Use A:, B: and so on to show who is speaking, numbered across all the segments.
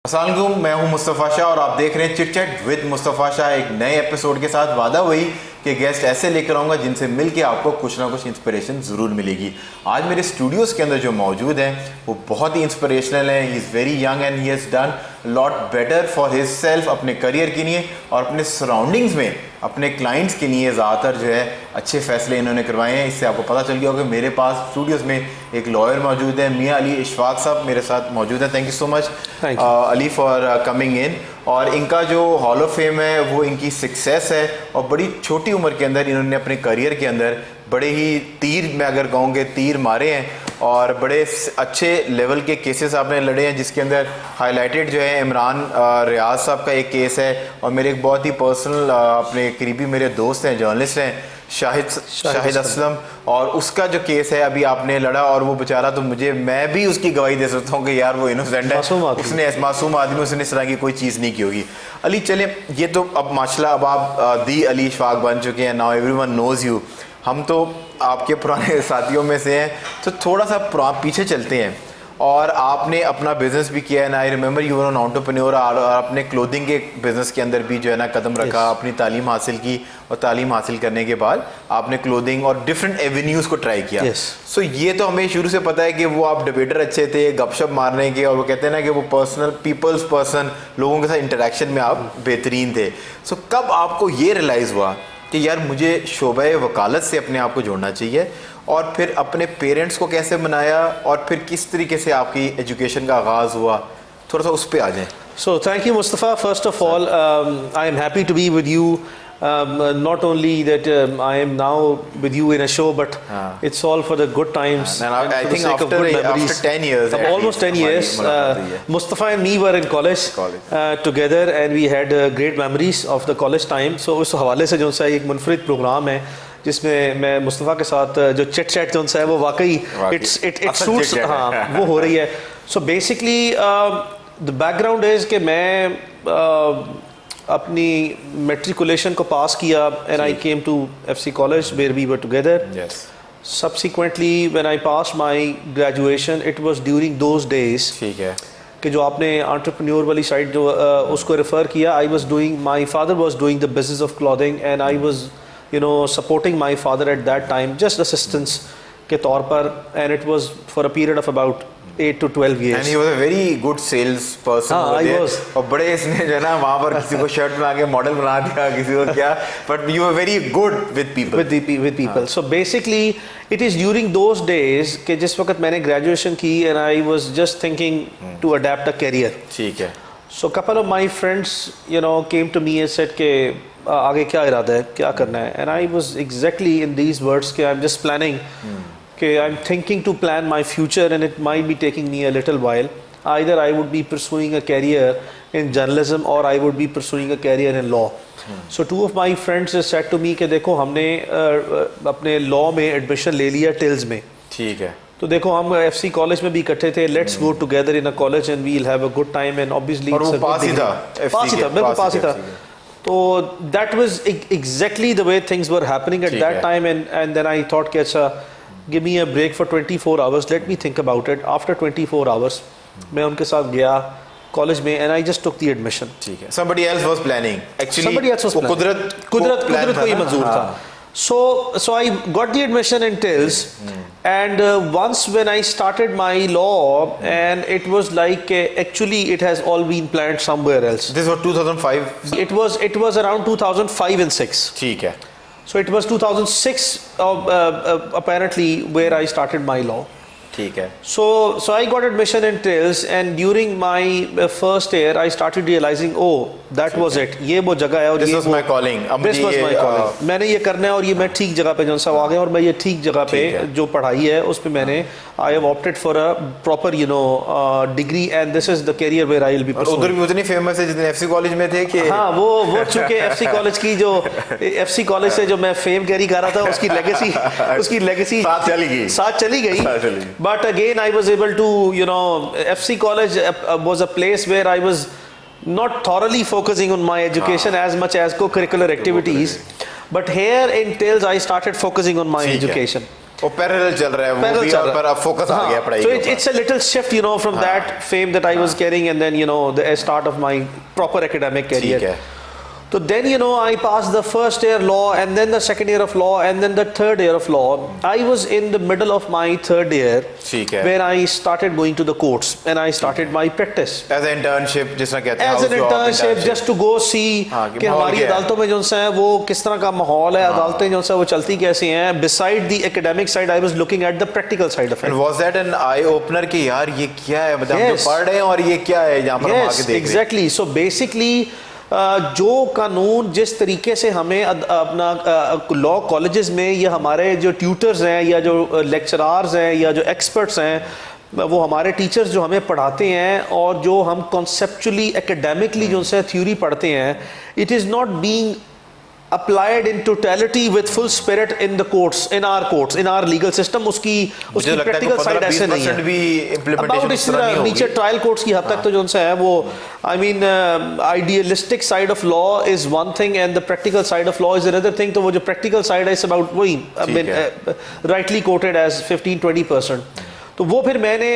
A: अस्सलाम वालेकुम, मैं हूं मुस्तफ़ा शाह और आप देख रहे हैं chit chat with Mustafa Shah. एक नए एपिसोड के साथ वादा हुई कि गेस्ट ऐसे लेकर आऊँगा जिनसे मिलके आपको कुछ ना कुछ इंस्पिरेशन ज़रूर मिलेगी। आज मेरे स्टूडियोज़ के अंदर जो मौजूद हैं वो बहुत ही इंस्पिरेशनल हैं। He is very young and he has done lot better for his self, अपने करियर के लिए और अपने सराउंडिंग्स में अपने क्लाइंट्स के लिए ज़्यादातर जो है अच्छे फैसले इन्होंने करवाए हैं। इससे आपको पता चल गया होगा। मेरे पास स्टूडियोज़ में एक लॉयर मौजूद है, मियाँ अली इशफाक साहब मेरे साथ मौजूद है। Thank you so much Ali for coming in. और इनका जो हॉल ऑफ फेम है वो इनकी सक्सेस है और बड़ी छोटी उम्र के अंदर इन्होंने अपने करियर के अंदर बड़े ही तीर, मैं अगर कहूँगे तीर मारे हैं और बड़े अच्छे लेवल के केसेस आपने लड़े हैं, जिसके अंदर हाईलाइटेड जो है इमरान रियाज साहब का एक केस है और मेरे एक बहुत ही पर्सनल अपने करीबी मेरे दोस्त हैं, जर्नलिस्ट हैं शाहिद असलम, और उसका जो केस है अभी आपने लड़ा और वो बेचारा, तो मैं भी उसकी गवाही दे सकता हूँ कि यार वो इनोसेंट है, उसने मासूम आदमी, उसने इस तरह की कोई चीज़ नहीं की होगी। अली चले, ये तो अब माशाल्लाह अब आप दी अली इशफाक बन चुके हैं, नाउ एवरीवन नोज़ यू। हम तो आपके पुराने साथियों में से हैं, तो थोड़ा सा पीछे चलते हैं। और आपने अपना बिजनेस भी किया है ना, I remember you were an entrepreneur, और अपने क्लोथिंग के बिजनेस के अंदर भी जो है ना कदम रखा, अपनी तालीम हासिल की और तालीम हासिल करने के बाद आपने क्लोथिंग और डिफरेंट एवेन्यूज़ को ट्राई किया। सो ये तो हमें शुरू से पता है कि वो आप डिबेटर अच्छे थे गपशप मारने के, और वो कहते हैं ना कि वो पीपल्स पर्सन, लोगों के साथ इंटरेक्शन में आप बेहतरीन थे। सो कब आपको ये रियलाइज़ हुआ कि यार मुझे शोबे वकालत से अपने आप को जोड़ना चाहिए, और फिर अपने पेरेंट्स को कैसे मनाया और फिर किस तरीके से आपकी एजुकेशन का आगाज़ हुआ, थोड़ा सा उस पर आ जाएं।
B: So thank you, Mustafa. First of all, I am happy to be with you. Not only that I am now with you in a show, but it's all for the good times.
A: And I think after 10 years,
B: almost 10 years, Mustafa and me were in college together, and we had great memories of the college time. So उस हवाले से जो सा एक मुनफरिद programme है जिसमें मैं मुस्तफ़ा के साथ जो चिट चैट जो है वो वाकई इट सूट्स, हाँ वो हो रही है। So basically the background is कि मैं अपनी मेट्रिकुलेशन को पास किया and I came to FC college where we were together. Subsequently when I pass my graduation, it was during those days,
A: ठीक है,
B: कि जो आपने एंटरप्रेन्योर वाली साइड जो उसको रेफ़र किया, I was doing, my father was doing the business of clothing and I was supporting my father at that time, just assistance के तौर पर, and it was for a period of about 8 to 12 years.
A: And he was a very good sales person.
B: हाँ, I was.
A: और बड़े इसने जो है ना वहाँ पर किसी को शर्ट बना के मॉडल बना दिया, किसी को क्या, but you were very good with people.
B: With people. So basically it is during those days कि जिस वक्त मैंने ग्रेजुएशन की and I was just thinking to adapt a career.
A: ठीक है.
B: So couple of my friends came to me and said कि आगे क्या इरादा है, क्या करना है, and I was exactly in these words कि I'm just planning कि I'm thinking to plan my future and it might be taking me a little while. Either I would be pursuing a career in journalism or I would be pursuing a career in law. So two of my friends said to me कि देखो हमने अपने law में admission ले लिया टिल्स में, ठीक है, तो देखो हम FC कॉलेज में भी इकट्ठे थे, let's go together in a college and we'll have a good time and obviously
A: बिल्कुल
B: पास ही था। तो that was exactly the way things were happening at that time, and then I thought कि अच्छा give me a break for 24 hours, let me think about it. After 24 hours मैं उनके साथ गया कॉलेज में and I just took the admission.
A: ठीक है. Somebody else was planning. Actually
B: somebody else was planning. कुदरत को ही मंजूर था. So I got the admission in TILS, and once when I started my law, and it was like actually it has all been planned somewhere else.
A: This was 2005.
B: It was around 2005 and 6.
A: ठीक है.
B: So it was 2006 apparently where I started my law.
A: ठीक है.
B: So I got admission in TILS, and during my first year I started realizing, oh that was it, ये वो जगह है और
A: this was my calling.
B: This was my calling. मैंने ये करना है और ये मैं ठीक जगह पे जो सा आ गया, और मैं ये ठीक जगह पे जो पढ़ाई है उस पे मैंने I have opted for a proper degree, and this is the career where I will be pursuing.
A: उधर भी उतनी फेमस है जितने FC कॉलेज में थे कि
B: हाँ वो चूँकि FC कॉलेज की जो FC कॉलेज से जो मैं फेम कैरी कर रहा था उसकी लेगेसी साथ चली गई. But again I was able to FC college was a place where I was not thoroughly focusing on my education as much as co-curricular activities, but here in TILS I started focusing on my education.
A: वो parallel चल रहा है, वो भी, और पर अब focus आ गया पढ़ाई
B: So
A: के ऊपर।
B: it's a little shift, you know, from that fame that I was carrying, and then, you know, the start of my proper academic career.
A: ठीक है।
B: So then, you know, I passed the first year law, and then the second year of law, and then the third year of law. I was in the middle of my third year,
A: ठीक है।
B: where I started going to the courts, and I started my practice.
A: As an internship जिस तरह कहते हैं,
B: As an
A: house job,
B: internship, just to go see
A: हाँ, कि
B: कि
A: माहौल
B: हमारी
A: क्या है।
B: अदालतों में जो है वो किस तरह का माहौल है, अदालतें जो है वो चलती कैसी हैं. Beside the academic side, I was looking at the practical side of it.
A: And was that an eye opener कि यार ये क्या है, मतलब हम
B: Yes.
A: जो पढ़ रहे हैं और ये क्या है जहाँ पर हम आके
B: Yes,
A: देख रहे हैं।
B: exactly. So basically, जो कानून जिस तरीके से हमें अपना लॉ कॉलेजेस में या हमारे जो ट्यूटर्स हैं या जो लेक्चरार्स हैं या जो एक्सपर्ट्स हैं वो हमारे टीचर्स जो हमें पढ़ाते हैं और जो हम कॉन्सेप्चुअली एकेडमिकली जो उनसे थ्योरी पढ़ते हैं, it is not being applied in totality with full spirit in the courts, in our legal system. उसकी practical side ऐसे नहीं है.
A: भी implementation
B: About
A: इस तरह नहीं होगी।
B: नीचे ट्रायल कोर्ट्स की हद तक तो जो उनसे है वो, I mean, idealistic side of law is one thing and the practical side of law is another thing. तो वो जो practical side है, it's about वही, I mean, rightly quoted as 15-20%. तो वो फिर मैंने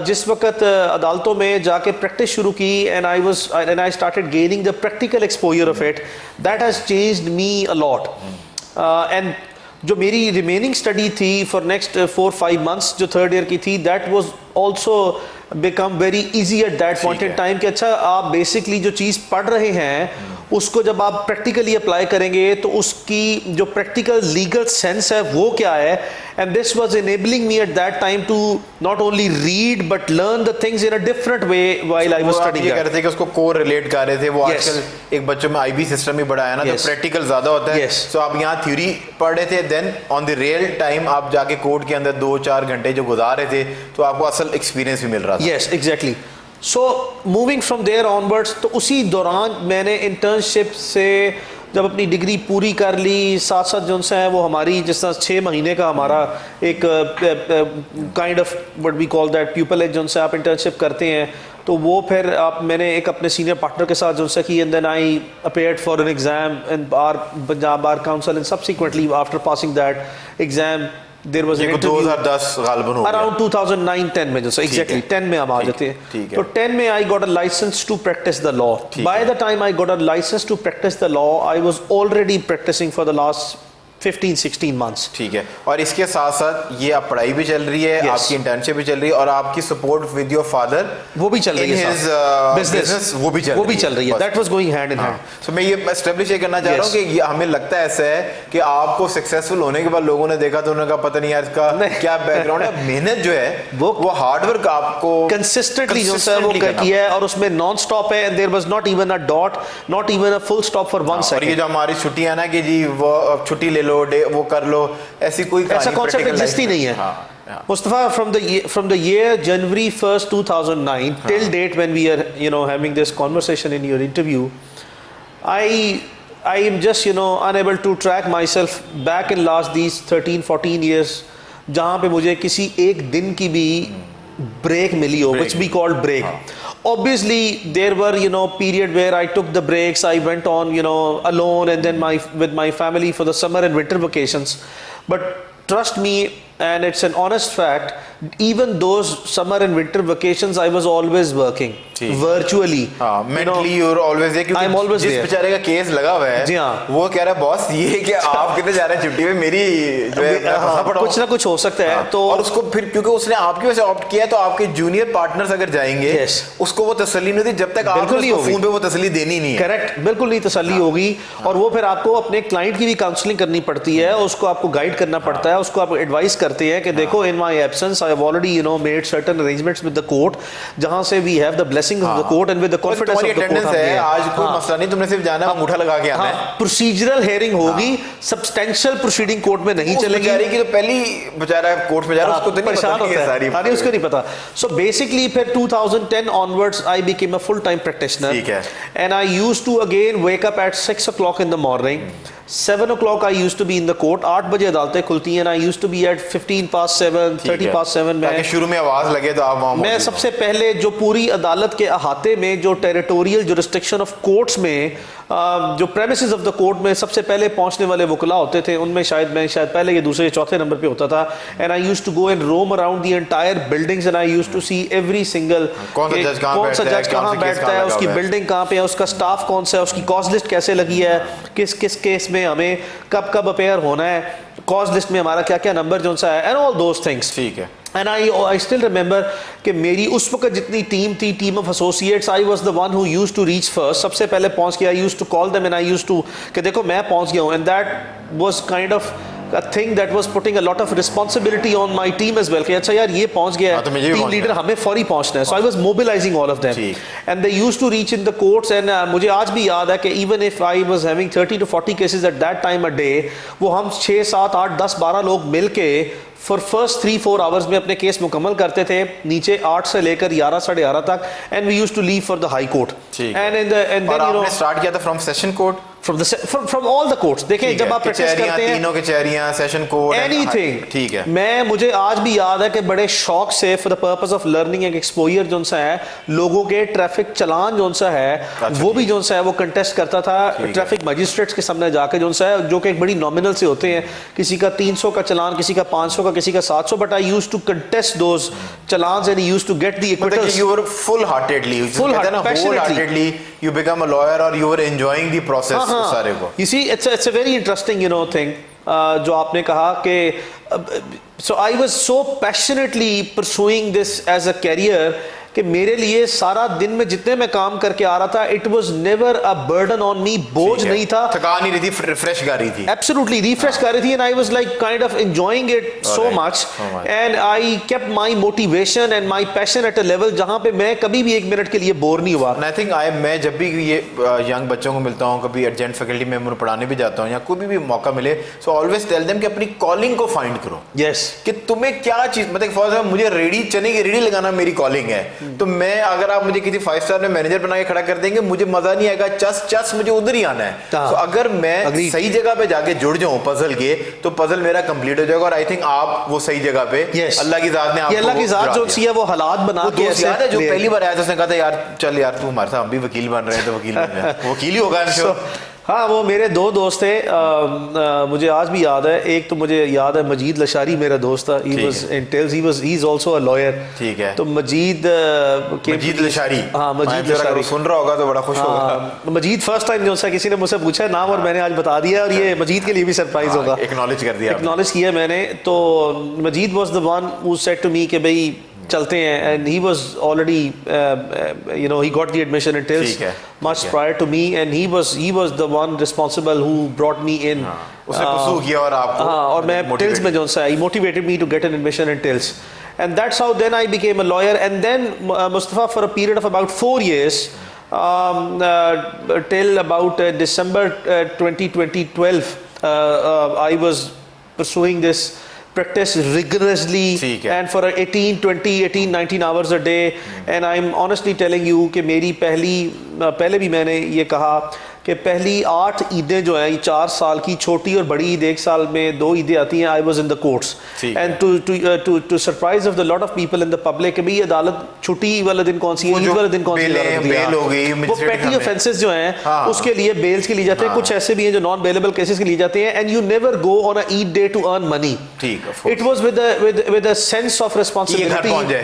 B: जिस वक्त अदालतों में जाके प्रैक्टिस शुरू की, and I started gaining the practical exposure of it, that has changed me a lot. And जो मेरी रिमेनिंग स्टडी थी फॉर नेक्स्ट 4-5 months जो थर्ड ईयर की थी, that was also become very easy at that point in time कि अच्छा आप basically जो चीज़ पढ़ रहे हैं उसको जब आप प्रैक्टिकली अप्लाई करेंगे तो उसकी जो प्रैक्टिकल लीगल सेंस है वो क्या है. And this was enabling me at that time to not only read but learn the things in a different way while I was studying.
A: ये कह रहे थे कि उसको को रिलेट कर रहे थे वो.
B: Yes.
A: आजकल एक बच्चों में आईबी सिस्टम भी बड़ा है ना, तो
B: Yes.
A: प्रैक्टिकल ज्यादा होता है.
B: Yes.
A: तो आप यहाँ थ्योरी पढ़ रहे थे, then on the real time आप जाके कोर्ट के अंदर 2-4 घंटे जो गुजार रहे थे, तो आपको असल एक्सपीरियंस भी मिल रहा था.
B: Yes, exactly. So moving from there onwards, तो उसी दौरान मैंने इंटर्नशिप से जब अपनी डिग्री पूरी कर ली, साथ साथ जो है वो हमारी जिस तरह 6 महीने का हमारा एक kind of what we call that pupil जो आप इंटर्नशिप करते हैं, तो वो फिर मैंने एक अपने सीनियर पार्टनर के साथ जो की, and then I appeared for an exam in Punjab bar council, and subsequently after passing that exam there was an interview
A: 2010 गालिबन हो गया,
B: अराउंड 2009-10 में, जो एग्जैक्टली 10 में हम आ जाते हैं. तो 10 में I got a licence to practise the law. By the time I got a licence to practise the law, I was already practising for the last 15-16 months.
A: ठीक है. और इसके साथ साथ ये आप पढ़ाई भी चल रही है,
B: Yes.
A: आपकी इंटर्नशिप भी चल रही है, और आपकी सपोर्ट विद योर फादर
B: वो भी चल रही है,
A: बिजनेस वो भी चल
B: रही है. That was going hand in hand.
A: तो मैं ये एस्टेब्लिश ये करना चाह रहा हूँ कि ये हमें लगता है ऐसा है कि आपको सक्सेसफुल होने के बाद लोगों ने देखा तो उन्होंने कहा पता नहीं यार इसका क्या बैकग्राउंड है. मेहनत जो है वो हार्डवर्क आपको
B: कंसिस्टेंटली जो है वो किया है, और उसमें नॉन स्टॉप है, and there was not even a dot, not even a full stop for 1
A: और
B: सेकंड.
A: ये जो हमारी छुट्टियां ना कि जी वो छुट्टी ले लो, वो कर लो, ऐसी कोई
B: ऐसा कॉन्सेप्ट एग्जिस्ट ही नहीं है. Mustafa, from the year January 1st, 2009 till date when we are, you know, having this conversation in your interview, I am just, you know, unable to track myself back in last these 13-14 years जहाँ पे मुझे किसी एक दिन की भी break मिली हो, which we called break. Obviously there were, you know, period where I took the breaks, I went on, you know, alone, and then with my family for the summer and winter vacations. But trust me, and it's an honest fact, even those summer and winter vacations I was always working virtually.
A: Mentally you're always there,
B: I'm always
A: जिस
B: there.
A: बेचारे का case लगा हुआ है
B: जी हाँ.
A: वो कह रहा है बॉस ये कि आप कितने जा रहे हैं छुट्टी में, मेरी जो है फंसा पड़ा हूं.
B: कुछ ना कुछ हो सकता है. तो
A: और उसको फिर क्योंकि उसने आपकी वजह से ऑप्ट किया, तो आपके जूनियर पार्टनर्स अगर जाएंगे
B: Yes.
A: उसको वो तसल्ली नहीं होती जब तक आपको फोन पे वो तसल्ली देनी नहीं है.
B: करेक्ट, बिल्कुल नहीं तसल्ली होगी. और वो फिर आपको अपने क्लाइंट की भी काउंसलिंग करनी पड़ती है, उसको आपको गाइड करना पड़ता है, उसको आप एडवाइस करते हैं कि देखो in my absence I have already, you know, made certain arrangements with the court, जहां से we have the blessing of the court and with the confidence of the court.
A: है आज कोई मसला नहीं, तुमने सिर्फ जाना अंगूठा लगा के आना है.
B: प्रोसीजरल हेयरिंग होगी, सब्सटेंशियल प्रोसीडिंग कोर्ट में नहीं चलेगी.
A: कि तो पहली बेचारा कोर्ट में जा रहा है, उसको तो नहीं
B: परेशान
A: पता
B: होता है. अरे उसको नहीं पता. सो बेसिकली फिर 2010 onwards I became a full time practitioner.
A: ठीक है.
B: And I used to again wake up at 6 o'clock in the morning, 7 o'clock I used to be in the court. 8 बजे अदालतें खुलती हैं. I used to be at 15 past 7, 30 past 7.
A: ताकि शुरू में आवाज लगे तो आप वहाँ
B: मैं
A: मौजूद
B: सबसे पहले जो पूरी अदालत के अहाते में जो टेरिटोरियल जुरिस्डिक्शन ऑफ कोर्ट्स में जो प्रेमिसेस ऑफ द कोर्ट में सबसे पहले पहुंचने वाले वकला होते थे, उनमें मैं शायद पहले या दूसरे चौथे नंबर पे होता था. And I used to go and roam around the entire buildings and I used to see every single
A: कौन सा जज
B: कहाँ बैठता है, उसकी बिल्डिंग कहाँ पे है, उसका स्टाफ कौन सा है, उसकी कॉज लिस्ट कैसे लगी है, किस किस केस में हमें कब कब अपेयर होना है, कॉज लिस्ट में हमारा क्या क्या नंबर जो सा है, एंड ऑल दोज थिंग्स.
A: ठीक है.
B: एंड आई स्टिल रिमेंबर कि मेरी उस वक्त जितनी टीम थी, team of associates, I was the one who used to reach first. सबसे पहले पहुंच गया. I used to call them and I used to कि देखो मैं पहुंच गया हूं. And that was kind of a thing that was putting a lot of responsibility on my team as well कि अच्छा यार ये पहुंच गया है, टीम लीडर हमें फौरी पहुंचना है. So I was mobilizing all of them and they used to reach in the courts and मुझे आज भी याद है कि even if I was having 30 to 40 cases at that time a day, वो हम 6, 7, 8, 10, 12 लोग मिल के फॉर फर्स्ट 3-4 आवर्स में अपने केस मुकम्मल करते थे, नीचे 8 से लेकर 11, 11:30 तक. And we used to leave for the high court.
A: And then you know start किया था from session court,
B: from all the courts. देखें जब आप प्रैक्टिस करते हैं
A: तीनों कचहरियां, सेशन कोर्ट,
B: एनीथिंग.
A: ठीक है.
B: मुझे आज भी याद है कि बड़े शौक से for the purpose of learning एक एक्सपोजर जो सा है, लोगों के ट्रैफिक चलान जो सा है वो भी जो सा है वो कंटेस्ट करता था ट्रैफिक मजिस्ट्रेट्स के सामने जाके जो सा है, जो कि एक बड़ी नॉमिनल से होते हैं. किसी का 300 का चलान, किसी का 500 का, किसी का 700. But I used to contest those challans and used to get the acquittals.
A: You were wholeheartedly you become a lawyer or you were enjoying the process सारे को.
B: You see, it's a very interesting thing जो आपने कहा कि so I was so passionately pursuing this as a career कि मेरे लिए सारा दिन में जितने मैं काम करके आ रहा था, it was never a burden on me. बोझ नहीं था,
A: थकान नहीं रही थी, रिफ्रेश कर रही थी.
B: एब्सोल्युटली रिफ्रेश कर रही थी. And I was like kind of enjoying it so much and I kept my motivation and my passion at a level जहां पे मैं कभी भी 1 मिनट के लिए बोर नहीं हुआ.
A: आई थिंक मैं जब भी ये यंग बच्चों को मिलता हूं, कभी एडजेंट फैकल्टी में पढ़ाने भी जाता हूं या कोई भी मौका मिले, सो ऑलवेज टेल देम कि अपनी कॉलिंग को फाइंड करो.
B: यस, कि
A: तुम्हें क्या चीज, मतलब फॉर एग्जांपल मुझे रेडी चने की रेडी लगाना मेरी कॉलिंग है, तो मैं अगर आप मुझे किसी 5 स्टार में मैनेजर बना के खड़ा कर देंगे, मुझे मजा नहीं आएगा. चस मुझे उधर ही आना है. तो अगर मैं सही जगह पे जाके जुड़ जाऊं पजल के, तो पजल मेरा कंप्लीट हो जाएगा. और आई थिंक आप वो सही जगह पे, अल्लाह की जात ने आपको,
B: अल्लाह की जात जो सी है वो हालात बना के ऐसे
A: याद है जो पहली बार आया था, उसने कहा था यार चल यार तू हमारे साथ, हम भी वकील बन रहे हैं, तो वकील बन रहे हैं. वकील ही होगा.
B: हाँ, वो मेरे 2 दोस्त थे. मुझे आज भी याद है. एक तो मुझे याद है मजीद लशारी मेरा दोस्त था. he is also a lawyer.
A: ठीक है.
B: तो मजीद
A: लशारी,
B: हाँ मजीद लशारी
A: सुन रहा होगा तो बड़ा खुश होगा.
B: मजीद फर्स्ट टाइम जो सा किसी ने मुझसे पूछा नाम और मैंने आज बता दिया, और ये मजीद के लिए भी सरप्राइज होगा.
A: एक्नॉलेज कर दिया,
B: एक्नॉलेज किया मैंने. तो Majid was the one who said to me कि भाई चलते हैं. And he was already he got the admission in TILS much prior to me, and he was the one responsible who brought me in.
A: उसने पुर्सू किया और आपको,
B: और मैं TILS में जो सा he motivated me to get an admission in TILS, and that's how then I became a lawyer. And then Mustafa, for a period of about 4 years till about December 2012 I was pursuing this practice rigorously and for 18 hours a day. And I'm honestly telling you कि मेरी पहले भी मैंने ये कहा कि पहली 8 ईदें जो हैं 4 साल की, छोटी और बड़ी ईद, 1 साल में 2 ईदें आती हैं. I was in the courts and to surprise of the lot of people in the public कि भाई अदालत छुट्टी वाले दिन कौन सी है, ईद वाले दिन कौन सी है. वो पेटी ऑफेंसेस जो हैं उसके लिए बेल्स के लिए जाते हैं. कुछ ऐसे भी हैं जो नॉन बेलेबल केसेस के लिए जाते हैं. And you never go on a Eid day to earn money. It was with a sense of responsibility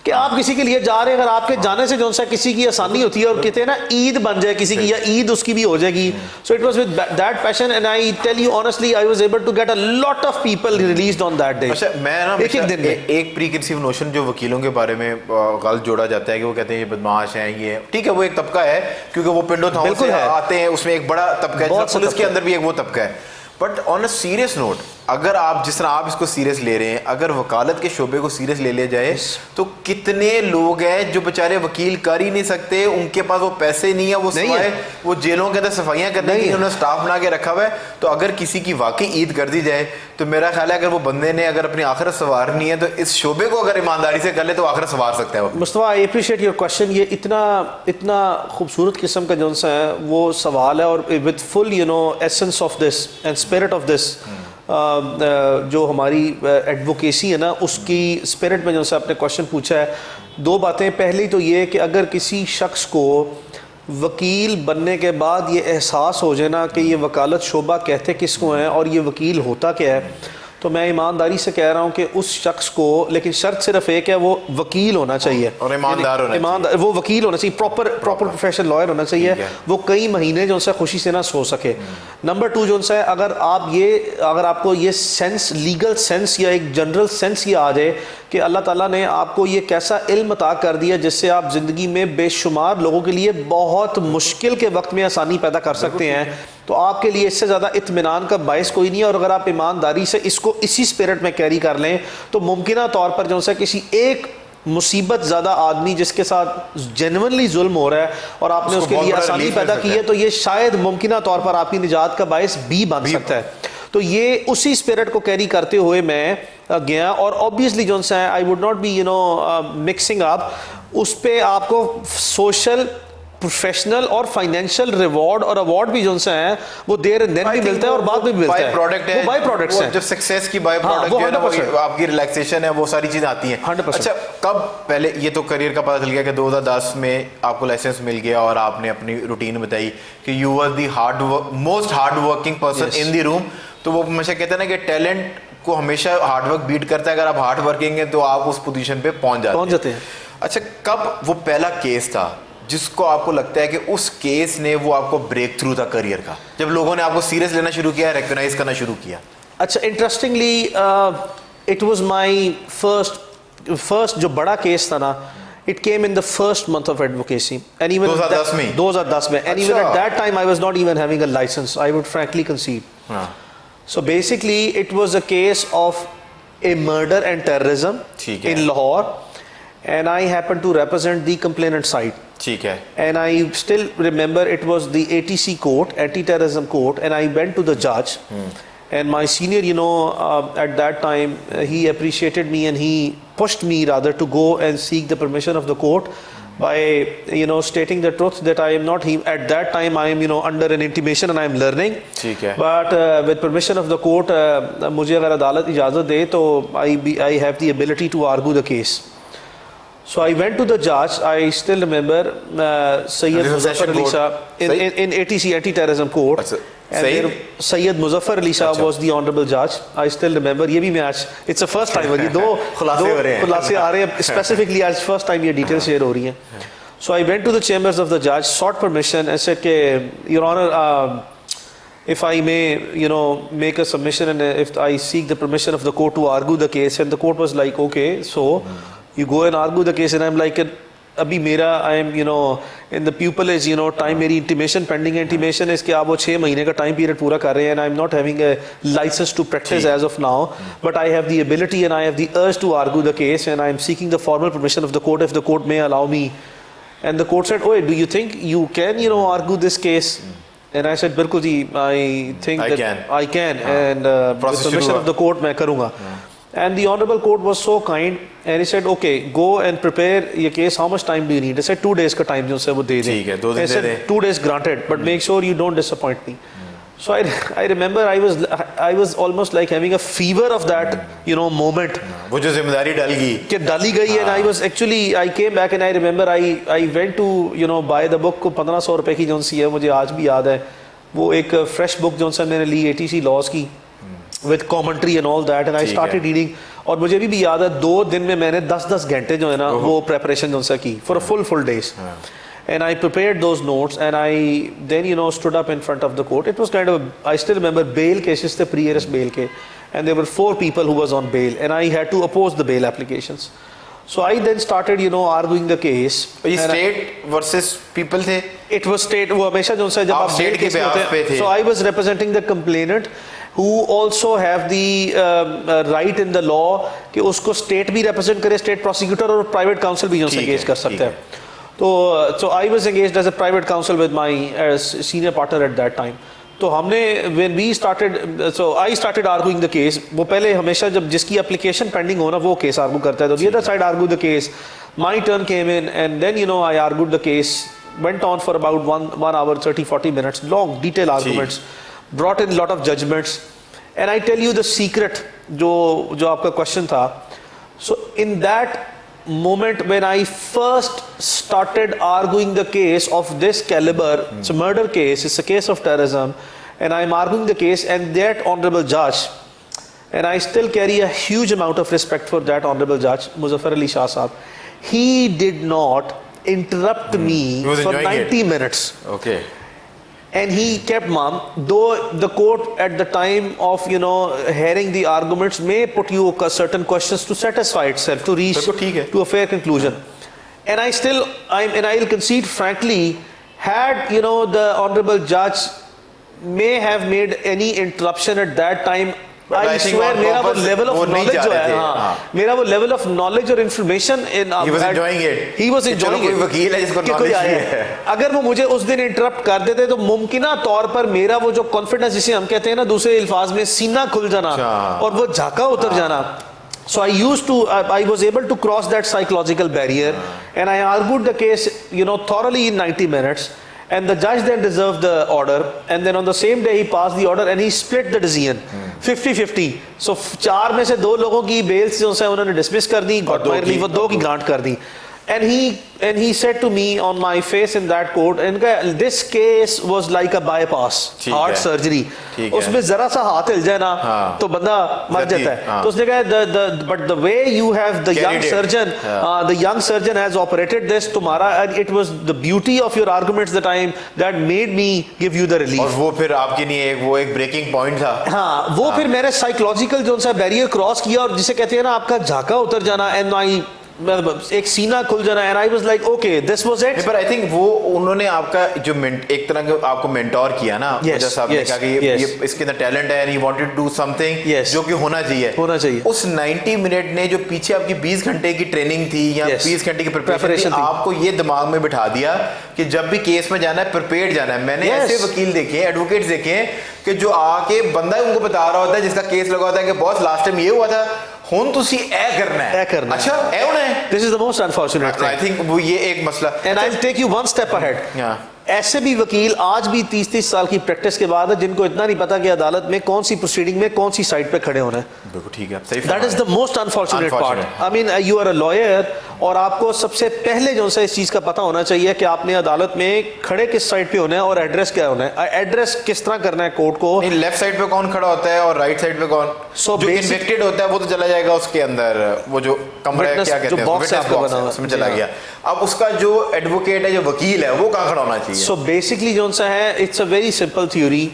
B: कि आप किसी के लिए जा रहे हैं. अगर आपके जाने से जो सा किसी की आसानी होती है और कहते हैं ना ईद बन जाए किसी की, या ईद उसकी भी हो जाएगी. So it was with that passion and I tell you honestly I was able to get a lot of people released on that day.
A: अच्छा, मैं ना एक दिन में एक प्री कंसीव नोशन जो वकीलों के बारे में गलत जोड़ा जाता है कि वो कहते हैं ये बदमाश हैं, ये ठीक है, वो एक तबका है क्योंकि वो पिंडो थाउन से आते हैं, उसमें एक बड़ा तबका है. पुलिस के अंदर भी एक वो तबका है. But on a serious note, अगर आप जिस तरह आप इसको सीरियस ले रहे हैं, अगर वकालत के शोबे को सीरियस ले लिया जाए तो कितने लोग हैं जो बेचारे वकील कर ही नहीं सकते, उनके पास वो पैसे नहीं है, वो सिवाय वो जेलों के अंदर सफाइयाँ करने की उन्होंने स्टाफ बना के रखा हुआ है। तो अगर किसी की वाकई ईद कर दी जाए तो मेरा ख्याल है अगर वो बंदे ने अगर अपनी आखिरत संवारनी है तो इस शोबे को अगर ईमानदारी से कर ले तो आखिरत संवार सकता है।
B: Mustafa, I appreciate your question. ये इतना खूबसूरत किस्म का जो सा है वो सवाल है, और with full essence of this and spirit of this, जो हमारी एडवोकेसी है ना, उसकी स्पिरिट में जो सा आपने क्वेश्चन पूछा है। दो बातें, पहली तो ये कि अगर किसी शख्स को वकील बनने के बाद ये एहसास हो जाए ना कि ये वकालत शोबा कहते किसको हैं और ये वकील होता क्या है, तो मैं ईमानदारी से कह रहा हूँ कि उस शख्स को, लेकिन शर्त सिर्फ एक है, वो वकील होना चाहिए
A: और ईमानदार होना चाहिए।
B: वो वकील होना चाहिए, प्रॉपर प्रोफेशनल लॉयर होना चाहिए, वो कई महीने जो है खुशी से ना सो सके। नंबर 2 जो है, अगर आपको ये सेंस, लीगल सेंस या एक जनरल सेंस ये आ जाए कि अल्लाह ताला ने आपको ये कैसा इल्म अता कर दिया जिससे आप ज़िंदगी में बेशुमार लोगों के लिए बहुत मुश्किल के वक्त में आसानी पैदा कर सकते हैं, तो आपके लिए इससे ज़्यादा इत्मीनान का बायस कोई नहीं है। और अगर आप ईमानदारी से इसको इसी स्पिरिट में कैरी कर लें तो मुमकिन तौर पर जो है किसी एक मुसीबत ज़्यादा आदमी जिसके साथ जेन्युइनली जुल्म हो रहा है और आपने उसके लिए आसानी पैदा की है, तो ये शायद मुमकिन तौर पर आपकी निजात का बायस भी बन सकता है। तो ये उसी स्पिरिट को कैरी करते हुए मैं गया, और ऑब्वियसली जो है I would not be mixing up, उस पर आपको सोशल, प्रोफेशनल और फाइनेंशियल रिवॉर्ड और अवार्ड भी जो है वो देर एंड देन भी मिलता है और बाद में भी मिलता है। वो बाय प्रोडक्ट्स हैं,
A: जब सक्सेस की बाय प्रोडक्ट है ना, वो आपकी रिलैक्सेशन है, वो सारी चीजें आती हैं।
B: 100%।
A: अच्छा, कब पहले ये तो करियर का पता चल गया कि 2010 में आपको लाइसेंस मिल गया और आपने अपनी रूटीन बताई कि you were the most hard working person in the room. तो वो हमेशा कहते हैं ना कि टैलेंट को हमेशा हार्डवर्क बीट करता है, अगर आप हार्ड वर्किंग है तो आप उस पोजीशन पे पहुंच जाते हैं। अच्छा, कब वो पहला केस था जिसको आपको लगता है कि उस केस ने वो आपको ब्रेक थ्रू था करियर का, जब लोगों ने आपको सीरियस लेना शुरू किया, रिकॉग्नाइज करना शुरू किया?
B: अच्छा, interestingly it was my first जो बड़ा केस था ना, it came in the first month of advocacy, and even 2010 में, and even at that time I was not even having a license, I would frankly concede. So basically it was a case of a murder and terrorism in Lahore, and I happened to represent the complainant side.
A: ठीक है.
B: And I still remember it was the ATC court, anti-terrorism court, and I went to the judge. And my senior, at that time, he appreciated me and he pushed me rather to go and seek the permission of the court by, stating the truth that I am not him. At that time, I am, under an intimation and I am learning.
A: ठीक है.
B: But with permission of the court, मुझे अगर अदालत इजाज़त दे तो I have the ability to argue the case. So I went to the judge. I still remember Sayyid Muzaffar Ali Shah in ATC, anti-terrorism court. And Sayyid Muzaffar Ali Shah was the honorable judge. I still remember. ये भी मैं आज, it's the first time, ये दो खुलासे आ रहे हैं specifically आज first time ये details share हो रही हैं. So I went to the chambers of the judge, sought permission and said कि Your Honor, if I may, make a submission and if I seek the permission of the court to argue the case, and the court was like, okay, so you go and argue the case, and I'm like, अभी मेरा I am in the pupillage time, मेरी intimation pending है. intimation है इसके आप वो 6 महीने का time period पूरा कर रहे हैं, and I'm not having a license to practice as of now, but I have the ability and I have the urge to argue the case, and I am seeking the formal permission of the court if the court may allow me. And the court said, oh, do you think you can argue this case? And I said, बिल्कुल जी, I think that I can, and with permission of the court मैं करूँगा. And the honorable court was so kind, and he said, okay, go and prepare your case. How much time do you need? I said 2 days का time जो है वो दे दें.
A: ठीक है, 2 दिन
B: दे दें. 2 days granted, but make sure you don't disappoint me. So I remember I was almost like having a fever of that moment.
A: वो जो जिम्मेदारी डल गई.
B: कि डाली गई, and I was actually I came back and I remember I went to buy the book को 1500 रुपए की जो सी है, मुझे आज भी याद है. वो एक fresh book जो सा मैंने ली ATC laws की, with commentary and all that, and I started reading. और मुझे भी याद है 2 दिन में मैंने 10-10 घंटे जो है ना वो preparation जो सा की for a full days. And I prepared those notes, and I then stood up in front of the court. It was kind of I still remember bail cases the pre-arrest bail के, and there were 4 people who was on bail, and I had to oppose the bail applications. So I then started arguing the case.
A: ये state versus people थे?
B: It was state. वो हमेशा जो सा जब आप
A: state के पे थे.
B: So I was representing the complainant, who also have the right in the law कि उसको स्टेट भी represent करे, स्टेट प्रोसिक्यूटर और प्राइवेट काउंसिल भी उनसे engage कर सकते हैं. तो I was engaged as a private counsel with my senior partner at that time. तो हमने when we started, so I started arguing the case. वो पहले हमेशा जब जिसकी application pending हो ना वो case argue करता है, तो the other side argued the case. My turn came in and then I argued the case. Went on for about 1 hour 30-40 minutes, long detailed arguments, brought in a lot of judgments. And I tell you the secret जो आपका question था. So in that moment when I first started arguing the case of this caliber, it's a murder case, it's a case of terrorism, and I'm arguing the case, and that honorable judge, and I still carry a huge amount of respect for that honorable judge, Muzaffar Ali Shah Sahab, he did not interrupt me for 90 minutes.
A: Okay.
B: And he kept mum, though the court at the time of hearing the arguments may put you certain questions to satisfy itself, to reach to a fair conclusion. And I'll concede frankly, had the honorable judge may have made any interruption at that time, I swear मेरा वो level of knowledge जो है, मेरा वो level of knowledge और information
A: he was enjoying it.
B: He was enjoying it.
A: कोई वकील है जिसको knowledge है.
B: अगर वो मुझे उस दिन interrupt कर देते तो मुमकिना तौर पर मेरा वो जो confidence जिसे हम कहते हैं ना दूसरे अल्फाज में सीना खुल जाना और वो झाका उतर जाना. So I was able to cross that psychological barrier and I argued the case thoroughly in 90 minutes. And the judge then reserved the order, and then on the same day he passed the order and he split the decision 50-50. So 4 में से 2 लोगों की bell से उन्होंने dismiss कर दी, got my relief, 2 की grant कर दी. And he said to me on my face in that court, and this case was like a bypass, heart surgery. उसमें जरा सा हाथ हिल जाए ना तो बंदा मर जाता है. तो उसने कहा but the way you have the young surgeon has operated this तुम्हारा, it was the beauty of your arguments that made me give you the relief.
A: और वो फिर आपके लिए वो एक breaking point था.
B: हाँ, वो फिर मैंने psychological जो सा barrier cross किया और जिसे कहते हैं ना आपका झाका उतर जाना, and एक सीना खुल जाना, and I was like okay, this was it.
A: पर I think वो उन्होंने आपका जो एक तरह का आपको मेंटोर किया ना, जैसा साहब ने कहा कि ये इसके अंदर टैलेंट है, and he wanted to do something जो कि होना चाहिए. उस 90 मिनट ने जो पीछे आपकी 20 घंटे की ट्रेनिंग थी या 20 घंटे की प्रिपरेशन थी, आपको ये दिमाग में बिठा दिया कि जब भी केस में जाना है प्रिपेयर्ड जाना है. मैंने ऐसे वकील देखे, एडवोकेट्स देखे कि जो आके बंदा उनको बता रहा होता है जिसका केस लगा होता है कि बॉस लास्ट टाइम ये हुआ था, हुन तुसी ए करना है. अच्छा ए होना है.
B: This is the most unfortunate thing.
A: I think वो ये एक मसला.
B: And I'll take you one step ahead. ऐसे भी वकील आज भी 30-30 साल की प्रैक्टिस के बाद है जिनको इतना नहीं पता कि अदालत में कौन सी प्रोसीडिंग में कौन सी साइड पे खड़े होना है.
A: बिल्कुल ठीक है, सही.
B: That is the most unfortunate part. I mean you are a lawyer और आपको सबसे पहले जो सा इस चीज का पता होना चाहिए कि आपने अदालत में खड़े किस साइड पे होना है और एड्रेस क्या होना है. एड्रेस किस तरह करना है कोर्ट को.
A: लेफ्ट साइड पे कौन खड़ा होता है और राइट साइड पे कौन. जो इन्वेक्टेड होता है वो तो चला जाएगा उसके अंदर, वो जो कमरा है क्या कहते हैं उसमें चला गया. अब उसका जो एडवोकेट है, जो वकील है, वो कहाँ खड़ा होना चाहिए.
B: सो बेसिकली जो सा है, it's a very simple theory.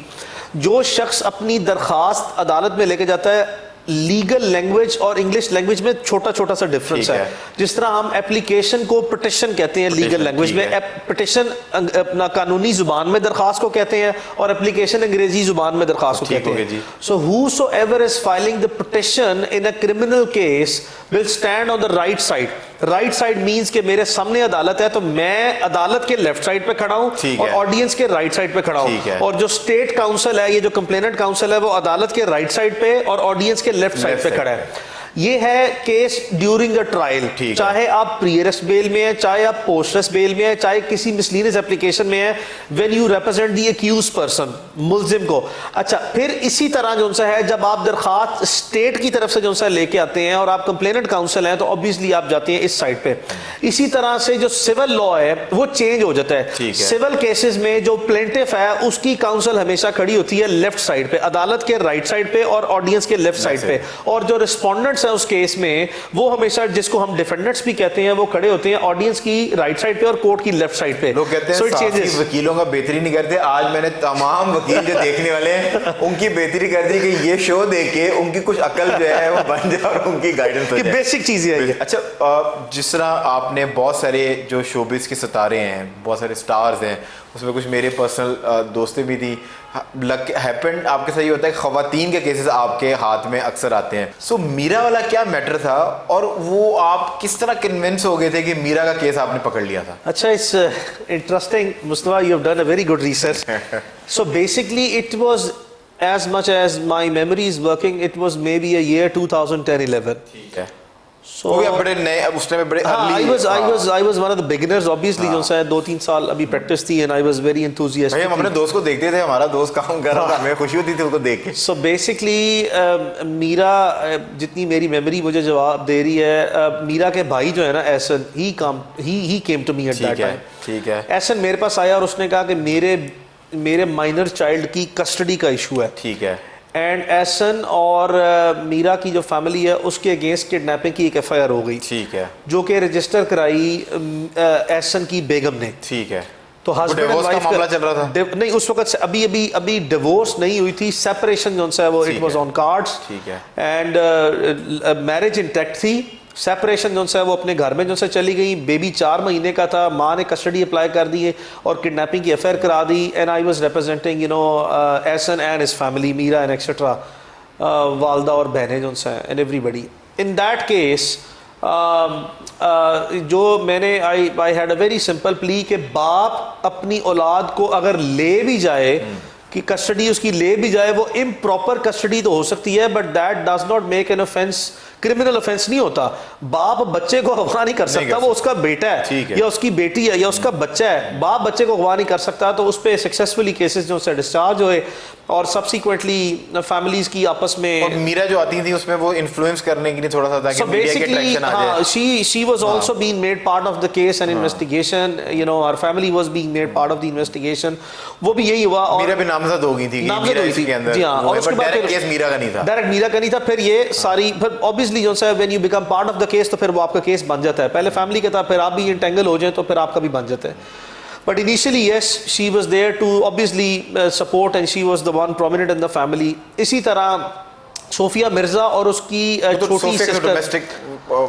B: जो शख्स अपनी दरखास्त अदालत में लेके जाता है, लीगल लैंग्वेज और इंग्लिश लैंग्वेज में छोटा छोटा सा डिफरेंस है. जिस तरह हम एप्लीकेशन को पिटिशन कहते हैं लीगल लैंग्वेज में, पिटिशन अपना कानूनी जुबान में दरखास्त को कहते हैं और एप्लीकेशन अंग्रेजी जुबान में दरखास्त को कहते हैं. So whosoever is filing the petition in a criminal case will stand on the right side. Right side means कि मेरे सामने अदालत है तो मैं अदालत के लेफ्ट साइड पे खड़ा हूं और ऑडियंस के राइट साइड पे खड़ा हूं. और जो स्टेट काउंसिल है, ये जो कंप्लेनेंट काउंसिल है, वो अदालत के राइट साइड पे और ऑडियंस के लेफ्ट साइड पे खड़ा है. ये है केस ड्यूरिंग द ट्रायल. चाहे आप प्री अरेस्ट बेल में है, चाहे आप पोस्ट अरेस्ट बेल में है, चाहे किसी मिसलीनियस एप्लीकेशन में है, when you represent the accused person, मुल्जिम को. अच्छा, फिर इसी तरह जो सा है, जब आप दरखास्त स्टेट की तरफ से जो सा लेके आते हैं और आप कंप्लेनेंट काउंसिल हैं तो ऑब्वियसली आप जाते हैं इस साइड पे. इसी तरह से जो सिविल लॉ है वो चेंज हो जाता है. सिविल केसेस में जो प्लेंटिफ है उसकी काउंसिल हमेशा खड़ी होती है लेफ्ट साइड पे, अदालत के राइट साइड पे और ऑडियंस के लेफ्ट साइड पे. और जो रिस्पोंडेंट्स है उस केस में, वो हमेशा, जिसको हम डिफेंडेंट्स भी कहते हैं, वो खड़े होते हैं ऑडियंस की राइट साइड पे और कोर्ट की लेफ्ट साइड पे.
A: लोग कहते हैं साफी वकीलों का बेहतरी नहीं करते. आज मैंने तमाम वकील जो देखने वाले हैं उनकी बेहतरी कर दी कि ये शो देख के उनकी कुछ अकल जो है वो बन जाए और उनकी गाइडेंस हो जाए.
B: बेसिक चीज है.
A: अच्छा, जिस तरह आपने बहुत सारे जो शोबिस के सितारे हैं, बहुत सारे स्टार्स हैं, उसमें कुछ मेरे पर्सनल दोस्तें भी थी हैपेंड आपके साथ ये होता है कि खवातीन के केसेस आपके हाथ में अक्सर आते हैं। सो मीरा वाला क्या मैटर था और वो आप किस तरह कन्विंस हो गए थे कि मीरा का केस आपने पकड़ लिया था?
B: अच्छा, it's interesting Mustafa, you have done a very good research. So basically it was as much as my memory is working, it was maybe a year 2010-11.
A: ठीक है।
B: So
A: वो भी बड़े नए उस टाइम में बड़े
B: I was one of the beginners obviously, जो शायद 2-3 साल अभी प्रैक्टिस थी and I was very enthusiastic.
A: भाई हम अपने दोस्त को देखते थे, हमारा दोस्त काम कर रहा था, हमें खुशी होती थी उसको देख के।
B: So basically मीरा, जितनी मेरी मेमोरी मुझे जवाब दे रही है, मीरा के भाई जो है ना Ehsan, he came to me at that time.
A: ठीक है।
B: एहसन मेरे पास आया और उसने कहा कि मेरे माइनर चाइल्ड की कस्टडी का इशू है।
A: ठीक है।
B: एंड एहसन और मीरा की जो फैमिली है उसके अगेंस्ट किडनैपिंग की एक एफआईआर हो गई।
A: ठीक है।
B: जो कि रजिस्टर कराई एहसन की बेगम ने।
A: ठीक है।
B: तो हस्बैंड एंड वाइफ
A: का मामला चल रहा था?
B: नहीं, उस वक्त अभी डिवोर्स नहीं हुई थी, सेपरेशन जो है वो इट वाज ऑन कार्ड्स।
A: ठीक है।
B: एंड मैरिज इंटैक्ट थी। सेपरेशन जो है वो अपने घर में जो से चली गई, बेबी 4 महीने का था, माँ ने कस्टडी अप्लाई कर दी और किडनैपिंग की एफआईआर करा दी। And I was representing Ehsan and his family, Meera and etcetera, वालदा और बहनें जो हैं and everybody. In that case जो मैंने I had a very simple plea कि बाप अपनी औलाद को अगर ले भी जाए कि कस्टडी उसकी ले भी जाए, वो इम्प्रॉपर कस्टडी तो हो सकती है but that does not make an offence, criminal offence नहीं होता। बाप बच्चे को अगवा नहीं कर सकता, वो उसका बेटा है या उसकी बेटी है या उसका बच्चा है, बाप बच्चे को अगवा नहीं कर सकता। तो उस पर सक्सेसफुली केसेस जो से डिस्चार्ज हुए और सब्सिक्वेंटली फैमिलीज की आपस में।
A: और मीरा जो आती थी उसमें वो इन्फ्लुएंस करने के लिए थोड़ा सा था कि मीडिया के अट्रैक्शन आ जाए।
B: she was also being made part of the case and investigation, her family was being made part of the investigation। वो भी यही हुआ और
A: मीरा भी नामजद हो गई थी मीरा इसके अंदर।
B: जी हाँ, और उसके बाद
A: डायरेक्ट केस मीरा का नहीं था।
B: डायरेक्ट मीरा का नहीं था। फिर ये सारी ऑब्वियसली जो है when you become part of the case तो फिर वो आपका केस बन जाता है। पहले फैमिली के था, फिर आप भी इंटेंगल हो जाए तो फिर आपका भी बन जाता है। But initially, yes, she was there to obviously support and she was the one prominent in the family. इसी तरह सोफिया मिर्जा और उसकी छोटी सिस्टर,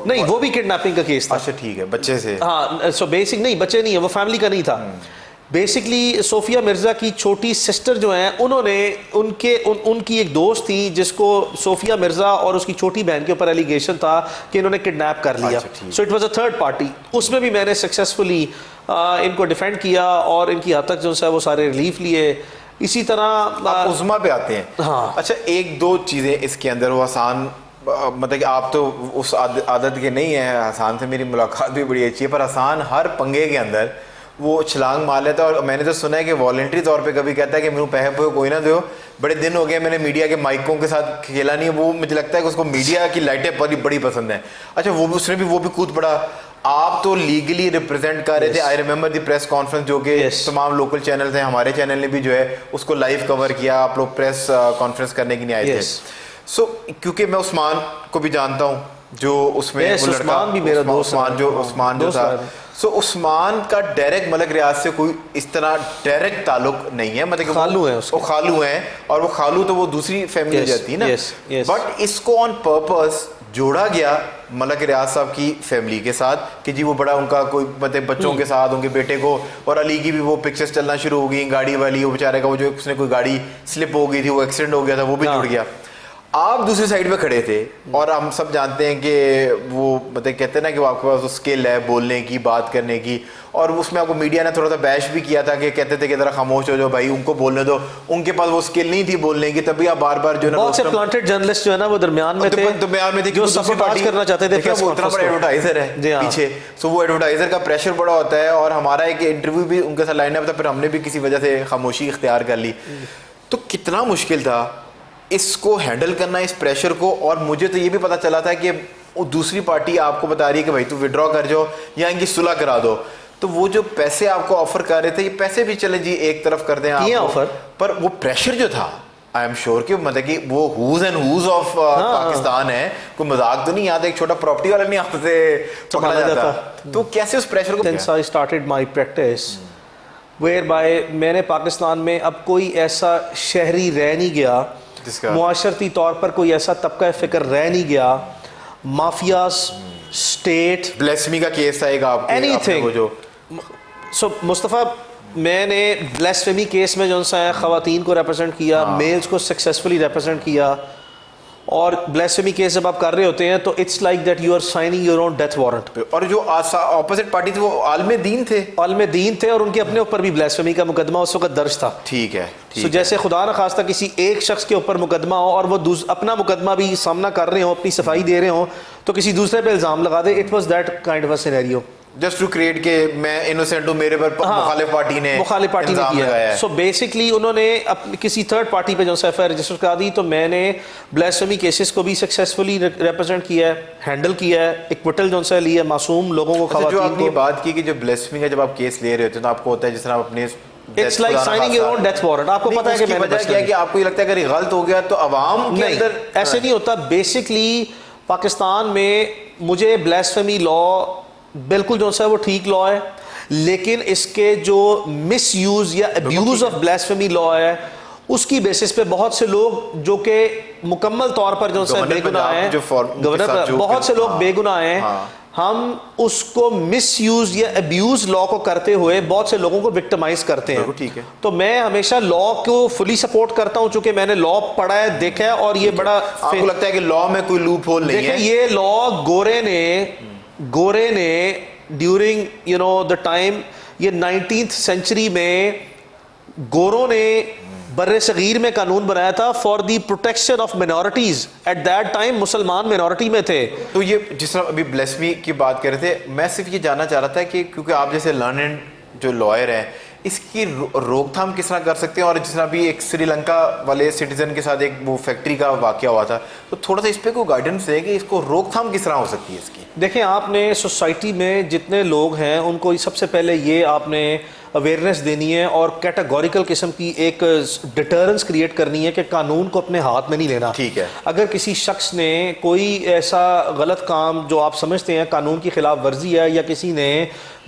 B: नहीं वो भी किडनैपिंग का केस था।
A: अच्छा ठीक है, बच्चे से।
B: हाँ, सो बेसिक नहीं, बच्चे नहीं है, वो फैमिली का नहीं था। बेसिकली सोफिया मिर्जा की छोटी सिस्टर जो हैं उन्होंने उनकी एक दोस्त थी जिसको सोफिया मिर्जा और उसकी छोटी बहन के ऊपर एलिगेशन था कि इन्होंने किडनैप कर लिया। सो it was a third party. उसमें भी मैंने सक्सेसफुली इनको डिफेंड किया और इनकी हद तक जो है वो सारे रिलीफ लिए। इसी तरह
A: उस्मा पे आते हैं।
B: हाँ।
A: अच्छा, एक दो चीज़ें इसके अंदर वो आसान, मतलब कि आप तो उस आदत के नहीं हैं, हसान से मेरी मुलाकात भी बड़ी अच्छी है, पर हसान हर पंगे के अंदर वो छलांग मार लेता है। और मैंने तो सुना है कि वॉलंटरी तौर पे कभी कहता है कि मेरे पैसे पे कोई ना दो, बड़े दिन हो गए मैंने मीडिया के माइकों के साथ खेला नहीं। वो मुझे लगता है कि उसको मीडिया की लाइटें बड़ी पसंद है। अच्छा, उसने भी कूद पड़ा। आप तो लीगली रिप्रेजेंट कर रहे थे। I remember the press conference जो कि तमाम लोकल चैनल थे, हमारे चैनल ने भी जो है उसको लाइव कवर किया। आप लोग प्रेस कॉन्फ्रेंस करने के लिए आए थे। सो क्योंकि मैं उस्मान को भी जानता हूँ जो उसमें वो लड़का,
B: उस्मान भी मेरा दोस्त,
A: उस्मान जो था। सो उस्मान का डायरेक्ट मलक रियाज से कोई इस तरह डायरेक्ट ताल्लुक नहीं है, मतलब
B: खालू है,
A: वो खालू हैं और वो खालू तो वो दूसरी फैमिली जाती है ना। बट इसको ऑन पर्पस जोड़ा गया मलक रियाज साहब की फैमिली के साथ कि जी वो बड़ा उनका कोई मतलब बच्चों के साथ, उनके बेटे को, और अली की भी वो पिक्चर्स चलना शुरू हो गई गाड़ी वाली, वो बेचारे का वो जो उसने कोई गाड़ी स्लिप हो गई थी, वो एक्सीडेंट हो गया था, वो भी जुड़ गया। आप दूसरी साइड पे खड़े थे और हम सब जानते हैं कि वो मतलब कहते हैं ना कि वो आपके पास स्किल है बोलने की, बात करने की, और उसमें आपको मीडिया ने थोड़ा सा बैश भी किया था कि कहते थे कि जरा खामोश हो जाओ भाई, उनको बोलने दो, उनके पास वो स्किल नहीं थी बोलने की, तभी आप बार बार जो
B: बहुत से प्लांटेड जर्नलिस्ट जो है ना वो दरमियान में थे जो सपोर्ट करना चाहते थे।
A: वो इतना बड़ा एडवर्टाइजर है पीछे, सो वो एडवर्टाइजर का प्रेशर बड़ा होता है। और हमारा एक इंटरव्यू भी उनके साथ लाइन था, फिर हमने भी किसी वजह से खामोशी इख्तियार कर ली। तो कितना मुश्किल था इसको हैंडल करना, इस प्रेशर को। और मुझे तो ये भी पता चला था कि वो दूसरी पार्टी आपको बता रही है कि भाई तू विड्रॉ कर जाओ या इनकी सुलह करा दो, तो वो जो पैसे आपको ऑफर कर रहे थे, ये पैसे भी चले जी एक तरफ कर दें आप ऑफर, पर वो प्रेशर जो था आई एम श्योर कि मतलब कि वो who's and who's of Pakistan है, कोई मजाक तो नहीं। याद एक छोटा प्रॉपर्टी वाला नहीं आपसे पकड़ा जाता, तो कैसे उस प्रेशर को।
B: Since I started my practice whereby मैंने पाकिस्तान में अब कोई ऐसा शहरी रह नहीं गया, मुआशरती तौर पर कोई ऐसा तबका फ़िक्र रह नहीं गया, माफियाज, स्टेट,
A: ब्लेसमी का केस था एक आपके,
B: एनीथिंग।
A: वो जो
B: सो मुस्तफ़ा मैंने ब्लेस्फेमी केस में जो सा है ख़वातीन को रिप्रेजेंट किया, मेल्स को सक्सेसफुली रिप्रेजेंट किया। और ब्लेस्फेमी केस जब आप कर रहे होते हैं तो it's like that you are signing your own death warrant.
A: और जो ऑपोजिट पार्टी थी वो आलम दीन थे,
B: और उनके अपने ऊपर भी ब्लेस्फेमी का मुकदमा उस वक्त दर्ज था।
A: ठीक है,
B: तो जैसे खुदा न खास्ता किसी एक शख्स के ऊपर मुकदमा हो और वो अपना मुकदमा भी सामना कर रहे हो, अपनी सफाई दे रहे हो, तो किसी दूसरे पे इल्ज़ाम लगा दे। It was that kind of a scenario,
A: just to create के मैं इनोसेंट हूं, मेरे पर मुखालिफ पार्टी ने
B: किया है। सो बेसिकली उन्होंने किसी थर्ड पार्टी पे जो एफआईआर रजिस्टर करा दी। तो मैंने ब्लेस्फेमी केसेस को भी सक्सेसफुली रिप्रेजेंट किया है, हैंडल किया है, इक्विटल जो सा लिया मासूम लोगों को।
A: अच्छा, जो आपने बात की कि जो ब्लेस्फेमी का जब आप केस ले रहे होते हैं तो आपको होता है जिस तरह आप अपने
B: it's like signing your own death warrant. आपको पता है कि मैंने
A: वजह क्या है कि आपको ये लगता है अगर ये गलत हो गया तो अवाम के अंदर
B: ऐसे नहीं होता। बेसिकली पाकिस्तान में मुझे ब्लेस्फेमी लॉ बिल्कुल जो सा है वो ठीक लॉ है, लेकिन इसके जो मिस यूज या अब्यूज ऑफ ब्लेस्फेमी लॉ है उसकी बेसिस पे बहुत से लोग जो कि मुकम्मल तौर पर जो सा बेगुनाह हैं, गवर्नर बहुत से लोग बेगुनाह हैं, हम उसको मिस यूज या अब्यूज लॉ को करते हुए बहुत से लोगों को विक्टिमाइज करते हैं।
A: ठीक है,
B: तो मैं हमेशा लॉ को फुली सपोर्ट करता हूं, चूंकि मैंने लॉ पढ़ा है, देखा है, और ये बड़ा
A: आपको लगता है कि लॉ में कोई लूप होल नहीं है?
B: ये लॉ गोरे ने ड्यूरिंग द टाइम, ये 19th सेंचुरी में गोरों ने बर्रे सगीर में कानून बनाया था for the protection of minorities. At that time मुसलमान मिनॉरिटी में थे।
A: तो ये जिस तरह अभी ब्लेस्फेमी की बात कर रहे थे, मैं सिर्फ ये जानना चाह रहा था कि क्योंकि आप जैसे लर्नेड जो लॉयर हैं, इसकी रोकथाम किस तरह कर सकते हैं? और जिस तरह अभी एक श्रीलंका वाले सिटीजन के साथ एक वो फैक्ट्री का वाकया हुआ था, तो थोड़ा सा इस पर कोई गाइडेंस है कि इसको रोकथाम किस तरह हो सकती है इसकी?
B: देखें, आपने सोसाइटी में जितने लोग हैं उनको सबसे पहले ये आपने अवेयरनेस देनी है और कैटेगोरिकल किस्म की एक डिटरेंस क्रिएट करनी है कि कानून को अपने हाथ में नहीं लेना।
A: ठीक है,
B: अगर किसी शख्स ने कोई ऐसा गलत काम जो आप समझते हैं कानून की खिलाफ वर्जी है, या किसी ने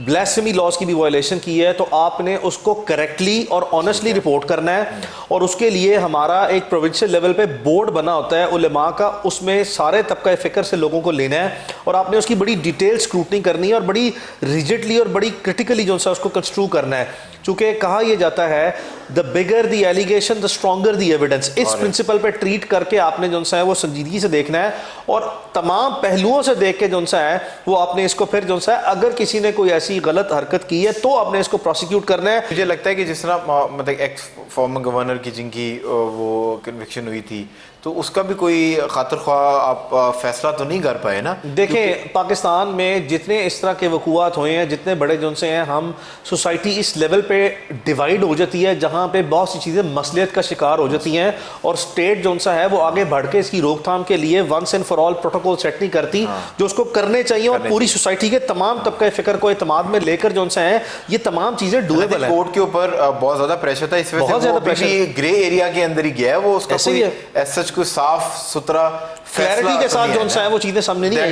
B: ब्लेस्फेमी लॉज की भी वायलेशन की है, तो आपने उसको करेक्टली और ऑनेस्टली रिपोर्ट करना है। और उसके लिए हमारा एक प्रोविंशियल लेवल पे बोर्ड बना होता है उलेमा का, उसमें सारे तबका फ़िक्र से लोगों को लेना है और आपने उसकी बड़ी डिटेल स्क्रूटनी करनी है और बड़ी रिजिडली और बड़ी क्रिटिकली जो सा उसको कंस्ट्रू करना है। चूंकि कहा यह जाता है the bigger the allegation the stronger the evidence. इस प्रिंसिपल पे ट्रीट करके आपने जो सा है वो संजीदगी से देखना है और तमाम पहलुओं से देख के जो सा है वो आपने इसको फिर जो सा है, अगर किसी ने कोई ऐसी गलत हरकत की है तो आपने इसको प्रोसिक्यूट करना है।
A: मुझे लगता है कि जिस तरह मतलब एक्स फॉर्मर गवर्नर की जिनकी वो कन्विक्शन हुई थी, तो उसका भी कोई खातिर ख्वाह आप फैसला तो नहीं कर पाए ना?
B: देखें, पाकिस्तान में जितने इस तरह के वक़ूआत हुए हैं, जितने बड़े जो से हैं, हम सोसाइटी इस लेवल पे डिवाइड हो जाती है जहाँ पे बहुत सी चीज़ें मसलियत का शिकार हो जाती हैं और स्टेट जो सा है वो आगे बढ़ के इसकी रोकथाम के लिए once and for all protocol set नहीं करती जो उसको करने चाहिए। और पूरी सोसाइटी के तमाम तबका फ़िक्र को एतमाद में लेकर जो सा है ये तमाम चीज़ें डूएबल है।
A: कोर्ट के ऊपर बहुत ज़्यादा प्रेशर था, इस वजह से ग्रे एरिया के अंदर ही गया है वो, उसका कोई साफ सुथरा
B: क्लैरिटी के साथ जो सा है वो चीजें सामने नहीं आई।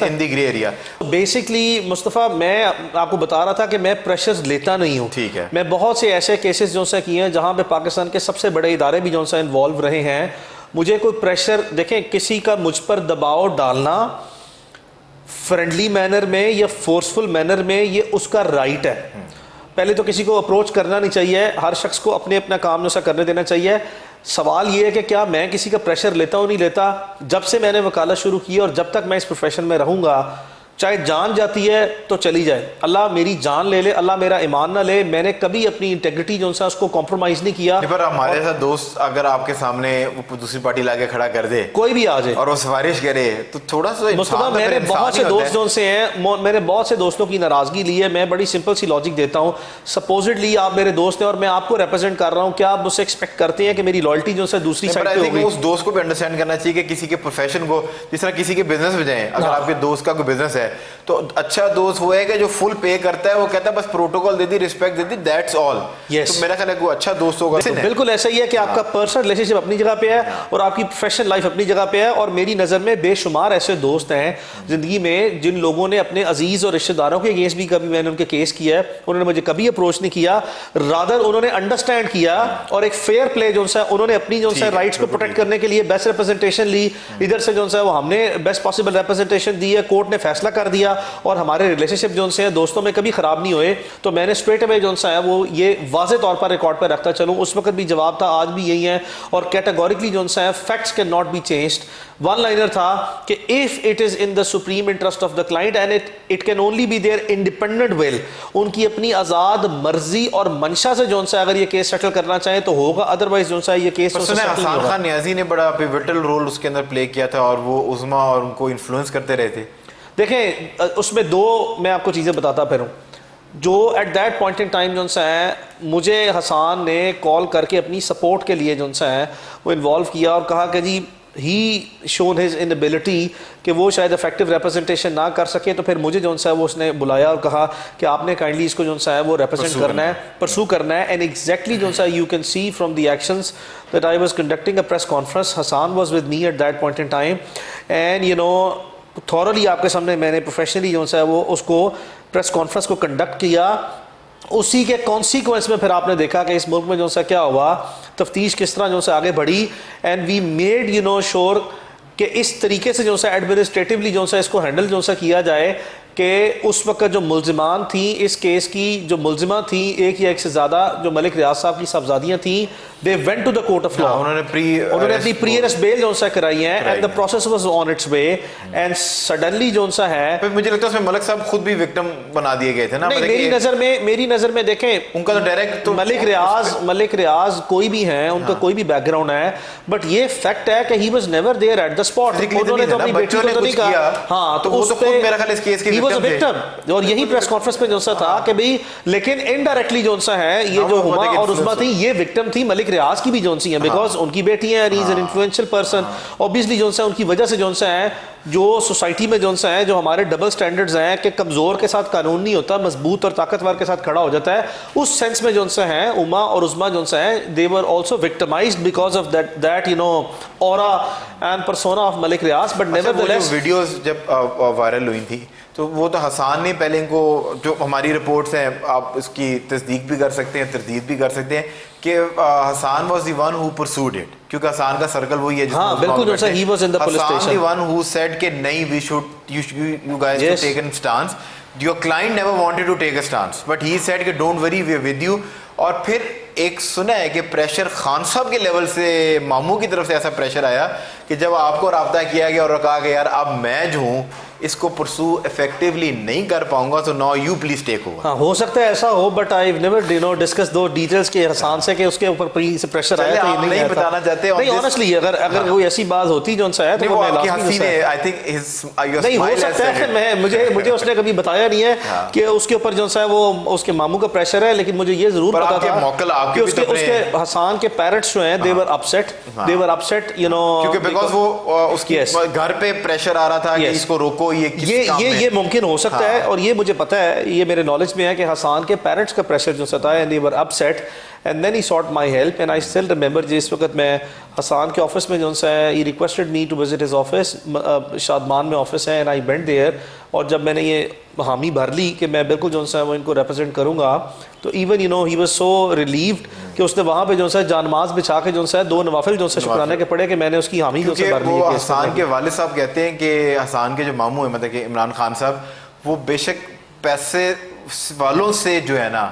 A: In the grey area
B: basically Mustafa, मैं आपको बता रहा था कि मैं प्रेशर्स लेता नहीं हूँ।
A: ठीक है,
B: मैं बहुत से ऐसे केसेस जो सा किए हैं जहाँ पे पाकिस्तान के सबसे बड़े इदारे भी जो सा इन्वॉल्व रहे हैं। मुझे कोई प्रेशर, देखें, किसी का मुझ पर दबाव डालना फ्रेंडली मैनर में या फोर्सफुल मैनर में ये उसका राइट है। पहले तो किसी को अप्रोच करना नहीं चाहिए, हर शख्स को अपने अपना काम जैसा करने देना चाहिए। सवाल ये है कि क्या मैं किसी का प्रेशर लेता हूँ नहीं लेता। जब से मैंने वकालत शुरू की और जब तक मैं इस प्रोफेशन में रहूँगा, चाहे जान जाती है तो चली जाए, अल्लाह मेरी जान ले ले, अल्लाह मेरा ईमान ना ले, मैंने कभी अपनी इंटेग्रिटी जो सा उसको कॉम्प्रोमाइज़ नहीं किया।
A: पर हमारे साथ दोस्त अगर आपके सामने वो दूसरी पार्टी लाके खड़ा कर दे,
B: कोई भी आ जाए और
A: वो सिफारिश करे, तो थोड़ा सा
B: मुस्तफा, मैंने बहुत से दोस्त जो से हैं, मैंने बहुत से दोस्तों की नाराज़गी ली है। मैं बड़ी सिंपल सी लॉजिक देता हूँ। सपोजिटली आप मेरे दोस्त हैं और मैं आपको रिप्रेजेंट कर रहा हूँ, क्या आप मुझसे एक्सपेक्ट करते हैं कि मेरी लॉयल्टी जो है दूसरी साइड पे होगी?
A: उस दोस्त को भी अंडरस्टैंड करना चाहिए कि किसी के प्रोफेशन को, जिस तरह किसी के बिजनेस में जाए, अगर आपके दोस्त का कोई बिजनेस है तो अच्छा दोस्त वो है कि जो फुल पे करता है, वो कहता है bus protocol they the, respect they the, that's all.
B: Yes,
A: तो मेरा ख्याल है वो अच्छा दोस्त होगा।
B: तो बिल्कुल ऐसा ही है कि आपका पर्सनल रिलेशनशिप अपनी जगह पे है और आपकी प्रोफेशनल लाइफ अपनी जगह पे है। और मेरी नज़र में बेशुमार ऐसे दोस्त हैं जिंदगी में जिन लोगों ने अपने अजीज और रिश्तेदारों के अगेंस्ट भी कभी मैंने उनके केस किया है, उन्होंने मुझे कभी अप्रोच नहीं किया, रादर उन्होंने अंडरस्टैंड किया और एक फेयर प्ले जो सा उन्होंने अपनी जो सा राइट्स को प्रोटेक्ट करने के लिए बेस्ट रिप्रेजेंटेशन ली। इधर से जो सा वो हमने बेस्ट पॉसिबल रिप्रेजेंटेशन दी है, कोर्ट ने फैसला कर दिया और हमारे रिलेशनशिप जो उनसे दोस्तों में कभी ख़राब नहीं हुए, तो मैंने स्ट्रेट अवे जो है वो ये वाज़े तौर पर रिकॉर्ड पर रखता चलूँ। उस वक्त भी जवाब था, आज भी यही है, और कैटेगोरिकली जो है facts can not be changed. One liner था कि if it is in the supreme interest of the client and it can only be their independent will, उनकी अपनी आज़ाद मर्जी और मंशा से जो है अगर ये केस सेटल करना चाहे तो होगा, अदरवाइज जो है ये केस
A: हसन खान नियाज़ी ने बड़ा पिवटल रोल उसके अंदर प्ले किया था और वो उज़मा और उनको इन्फ्लुएंस करते रहे थे।
B: देखें उसमें दो मैं आपको चीज़ें बताता फिरूँ। जो eight that point in time जो है मुझे हसान ने कॉल करके अपनी सपोर्ट के लिए जो है वो इन्वॉल्व किया और कहा कि जी ही शोन हिज इनएबिलिटी कि वो शायद इफेक्टिव रिप्रेजेंटेशन ना कर सके, तो फिर मुझे जो है वो उसने बुलाया और कहा कि आपने काइंडली इसको जो है वो रिप्रेजेंट करना है, परसू करना है। एंड एग्जैक्टली जो है you can see from the actions that I was conducting a press conference, Hasan was with me at that point in time, and you know thoroughly आपके सामने मैंने प्रोफेशनली जो है वो उसको प्रेस कॉन्फ्रेंस को कंडक्ट किया। उसी के कॉन्सिक्वेंस में फिर आपने देखा कि इस मुल्क में जो सा क्या हुआ, तफ्तीश किस तरह जो सा आगे बढ़ी, and we made you know sure कि इस तरीके से जो सा एडमिनिस्ट्रेटिवली जो सा इसको हैंडल जो सा किया जाए कि उस वक्त जो मुलजिमान थी इस केस की, जो मुलजिमा थी एक या एक से ज़्यादा, जो मलिक रियाज साहब की साहबजादियाँ थी, they went to the court of law, उन्होंने अपनी प्री अरेस्ट बेल जो सा कराई है, and the process was on its way, and suddenly जो सा है
A: मुझे लगता है उसमें मलिक साहब खुद भी विक्टिम बना दिए गए थे ना।
B: नहीं, मेरी नज़र में देखें
A: उनका तो डायरेक्ट तो
B: मलिक रियाज कोई भी है, उनका कोई भी बैकग्राउंड है, बट ये फैक्ट है कि he was never there at the spot. उन्होंने तो अपनी बेटी को नहीं कहा, हाँ, तो उस पे मेरा ख्याल इस केस की विक्टिम, और यही प्रेस कॉन्फ्रेंस में जो सा था कि भाई लेकिन इनडायरेक्टली जो सा है ये जो हुमा और उस्मा थी ये विक्टिम थी मलिक रियाज की भी जो सी है, बिकॉज उनकी बेटी है, he is an influential person, obviously जो सा उनकी वजह से जो सा है जो सोसाइटी में जो सा है जो हमारे डबल स्टैंडर्ड्स हैं कि कमजोर के साथ कानून नहीं होता, मजबूत और ताकतवर के साथ खड़ा हो जाता है, उस सेंस में जो सा है उमा और उस्मा जो सा है they were also victimised because of that you know aura and persona of Malik Riaz. But nevertheless
A: videos जब वायरल हुई थी तो वो तो हसान ने पहले इनको, जो हमारी रिपोर्ट्स हैं आप इसकी तस्दीक भी कर सकते हैं, तरदीद भी कर सकते हैं कि Hasan was the one who pursued it, क्योंकि हसान का सर्कल वही है जिसमें
B: हाँ बिल्कुल जो he was in the police station,
A: Hassan the one who said कि नहीं we should you guys to take an stance, your client never wanted to take a stance but he said कि don't worry we are with you. और फिर एक सुना है कि pressure Khan साहब के लेवल से मामू की तरफ से ऐसा प्रेशर आया कि जब आपको रब्ता किया गया और कहा गया यार अब मैं जो हूँ इसको परसू इफेक्टिवली नहीं कर पाऊंगा तो now you please take over.
B: हाँ हो सकता है ऐसा हो, but I never you know discuss those details के हसान से कि उसके ऊपर प्रेशर आया, तो
A: नहीं बताना चाहते
B: नहीं ऑनेस्टली, अगर कोई ऐसी बात होती जो सा है तो
A: वो आपकी हंसी ने आई थिंक
B: नहीं हो सकता है, मैं मुझे उसने कभी बताया नहीं है कि उसके ऊपर जो सा है वो उसके मामू का प्रेशर है, लेकिन मुझे ये जरूर पता था कि उसके हसान के पेरेंट्स जो हैं दे वर अपसेट यू नो,
A: क्योंकि बिकॉज़ वो उसके घर पे प्रेशर आ रहा था कि इसको रोको,
B: ये मुमकिन हो सकता है, और ये मुझे पता है, ये मेरे नॉलेज में है कि हसान के पेरेंट्स का प्रेशर जो सता है, and they were upset and then he sought my help and I still remember जिस वक्त मैं हसान के ऑफिस में जो है he requested me to visit his office, Shadman में ऑफिस है, एंड आई वेंट देयर, और जब मैंने ये हामी भर ली कि मैं बिल्कुल जो है वो इनको रिप्रेजेंट करूँगा, तो even you know he was so relieved कि उसने वहाँ पे जो है जानमाज बिछा के जो है दो नवाफिल जो है शुक्राने के पड़े कि मैंने उसकी हामी जो है भर ली।
A: हसान के वालिद साहब कहते हैं कि हसान के जो मामू है मतलब कि इमरान खान साहब, वो बेशक पैसे वालों से जो है ना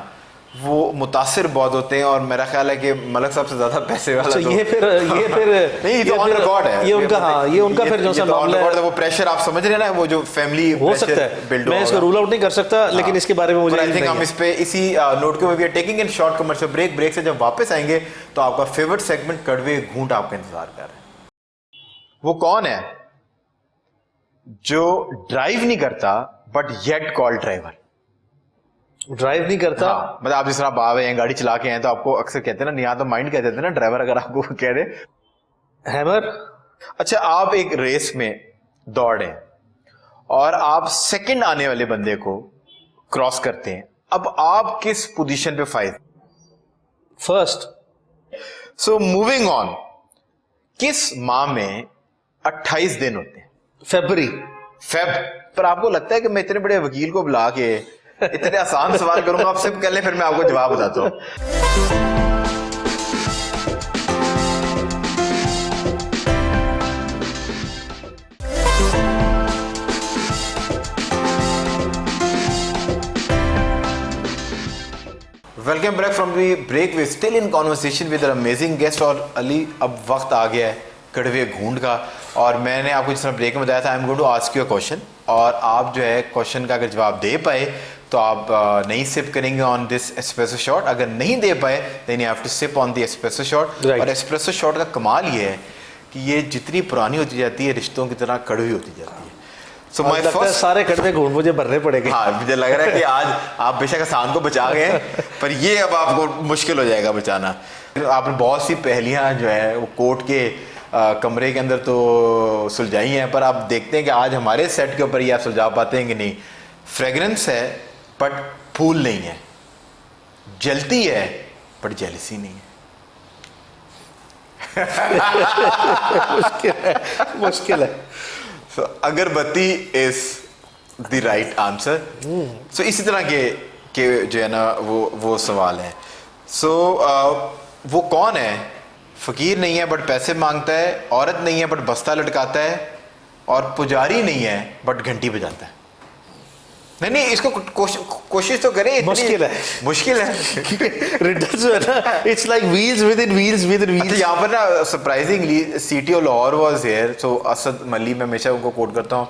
A: वो मुतासिर बहुत होते हैं, और मेरा ख्याल है कि मलिक साहब से ज्यादा पैसे वाला
B: तो ये फिर
A: नहीं तो ऑन रिकॉर्ड है,
B: ये उनका फिर जो सा मामला है,
A: वो प्रेशर आप समझ रहे हैं ना, वो जो फैमिली
B: हो सकता है, मैं इसको रूल आउट नहीं कर सकता, लेकिन इसके बारे में मुझे
A: आई थिंक हम इस पे इसी नोट के we are taking in short commercial break से जब वापस आएंगे तो आपका फेवरेट सेगमेंट कड़वे घूंट आपका इंतजार कर रहा है। वो कौन है जो ड्राइव नहीं करता but yet call driver?
B: Drive नहीं करता,
A: हाँ, मतलब आप जिस तरह बाव हैं गाड़ी चला के हैं तो आपको अक्सर कहते हैं ना, यहाँ तो माइंड कहते थे ना ड्राइवर, अगर आपको कह दे
B: हैमर।
A: अच्छा, आप एक रेस में दौड़े और आप सेकंड आने वाले बंदे को क्रॉस करते हैं, अब आप किस पोजीशन पे फाइज?
B: फर्स्ट।
A: सो मूविंग ऑन, किस माह में 28 दिन होते हैं?
B: फरवरी।
A: पर आपको लगता है कि मैं इतने बड़े वकील को बुला के इतने आसान सवाल करूंगा, आप सिर्फ कर ले फिर मैं आपको जवाब बताता हूं। Welcome back from the break. We still in conversation with amazing guest. और अली, अब वक्त आ गया है कड़वे घूंड का, और मैंने आपको जिस तरह ब्रेक में बताया था, I am going to ask you a question, और आप जो है क्वेश्चन का अगर जवाब दे पाए तो आप नहीं सिप करेंगे ऑन दिस एस्प्रेसो शॉट, अगर नहीं दे पाए then you have to sip on the espresso shot. और एस्प्रेसो शॉट का कमाल ये है कि ये जितनी पुरानी होती जाती है रिश्तों की तरह कड़वी होती जाती है। सो माय फर्स्ट,
B: सारे कड़वे घूंड मुझे भरने पड़ेंगे।
A: हाँ, मुझे लग रहा है कि आज आप बेशक आसान को बचा गए हैं, पर ये अब आपको मुश्किल हो जाएगा बचाना। आपने बहुत सी पहेलियां जो है वो कोर्ट के कमरे के अंदर तो सुलझाई हैं, पर आप देखते हैं कि आज हमारे सेट के ऊपर ये आप सुलझा पाते हैं कि नहीं। फ्रेगरेंस है बट फूल नहीं है, जलती है बट जेलसी नहीं है।
B: मुश्किल है।
A: So, अगरबत्ती इज द राइट आंसर। सो इसी तरह के जो है ना वो सवाल है। सो वो कौन है? फकीर नहीं है बट पैसे मांगता है, औरत नहीं है बट बस्ता लटकाता है, और पुजारी नहीं है बट घंटी बजाता है। नहीं, इसको कोशिश तो करें।
B: मुश्किल है,
A: मुश्किल है।
B: रिडल्स जो है ना, it's like wheels within wheels within wheels.
A: यहाँ पर ना surprisingly CTO Lahore was here, so Asad Mali, मैं हमेशा उनको कोट करता हूँ,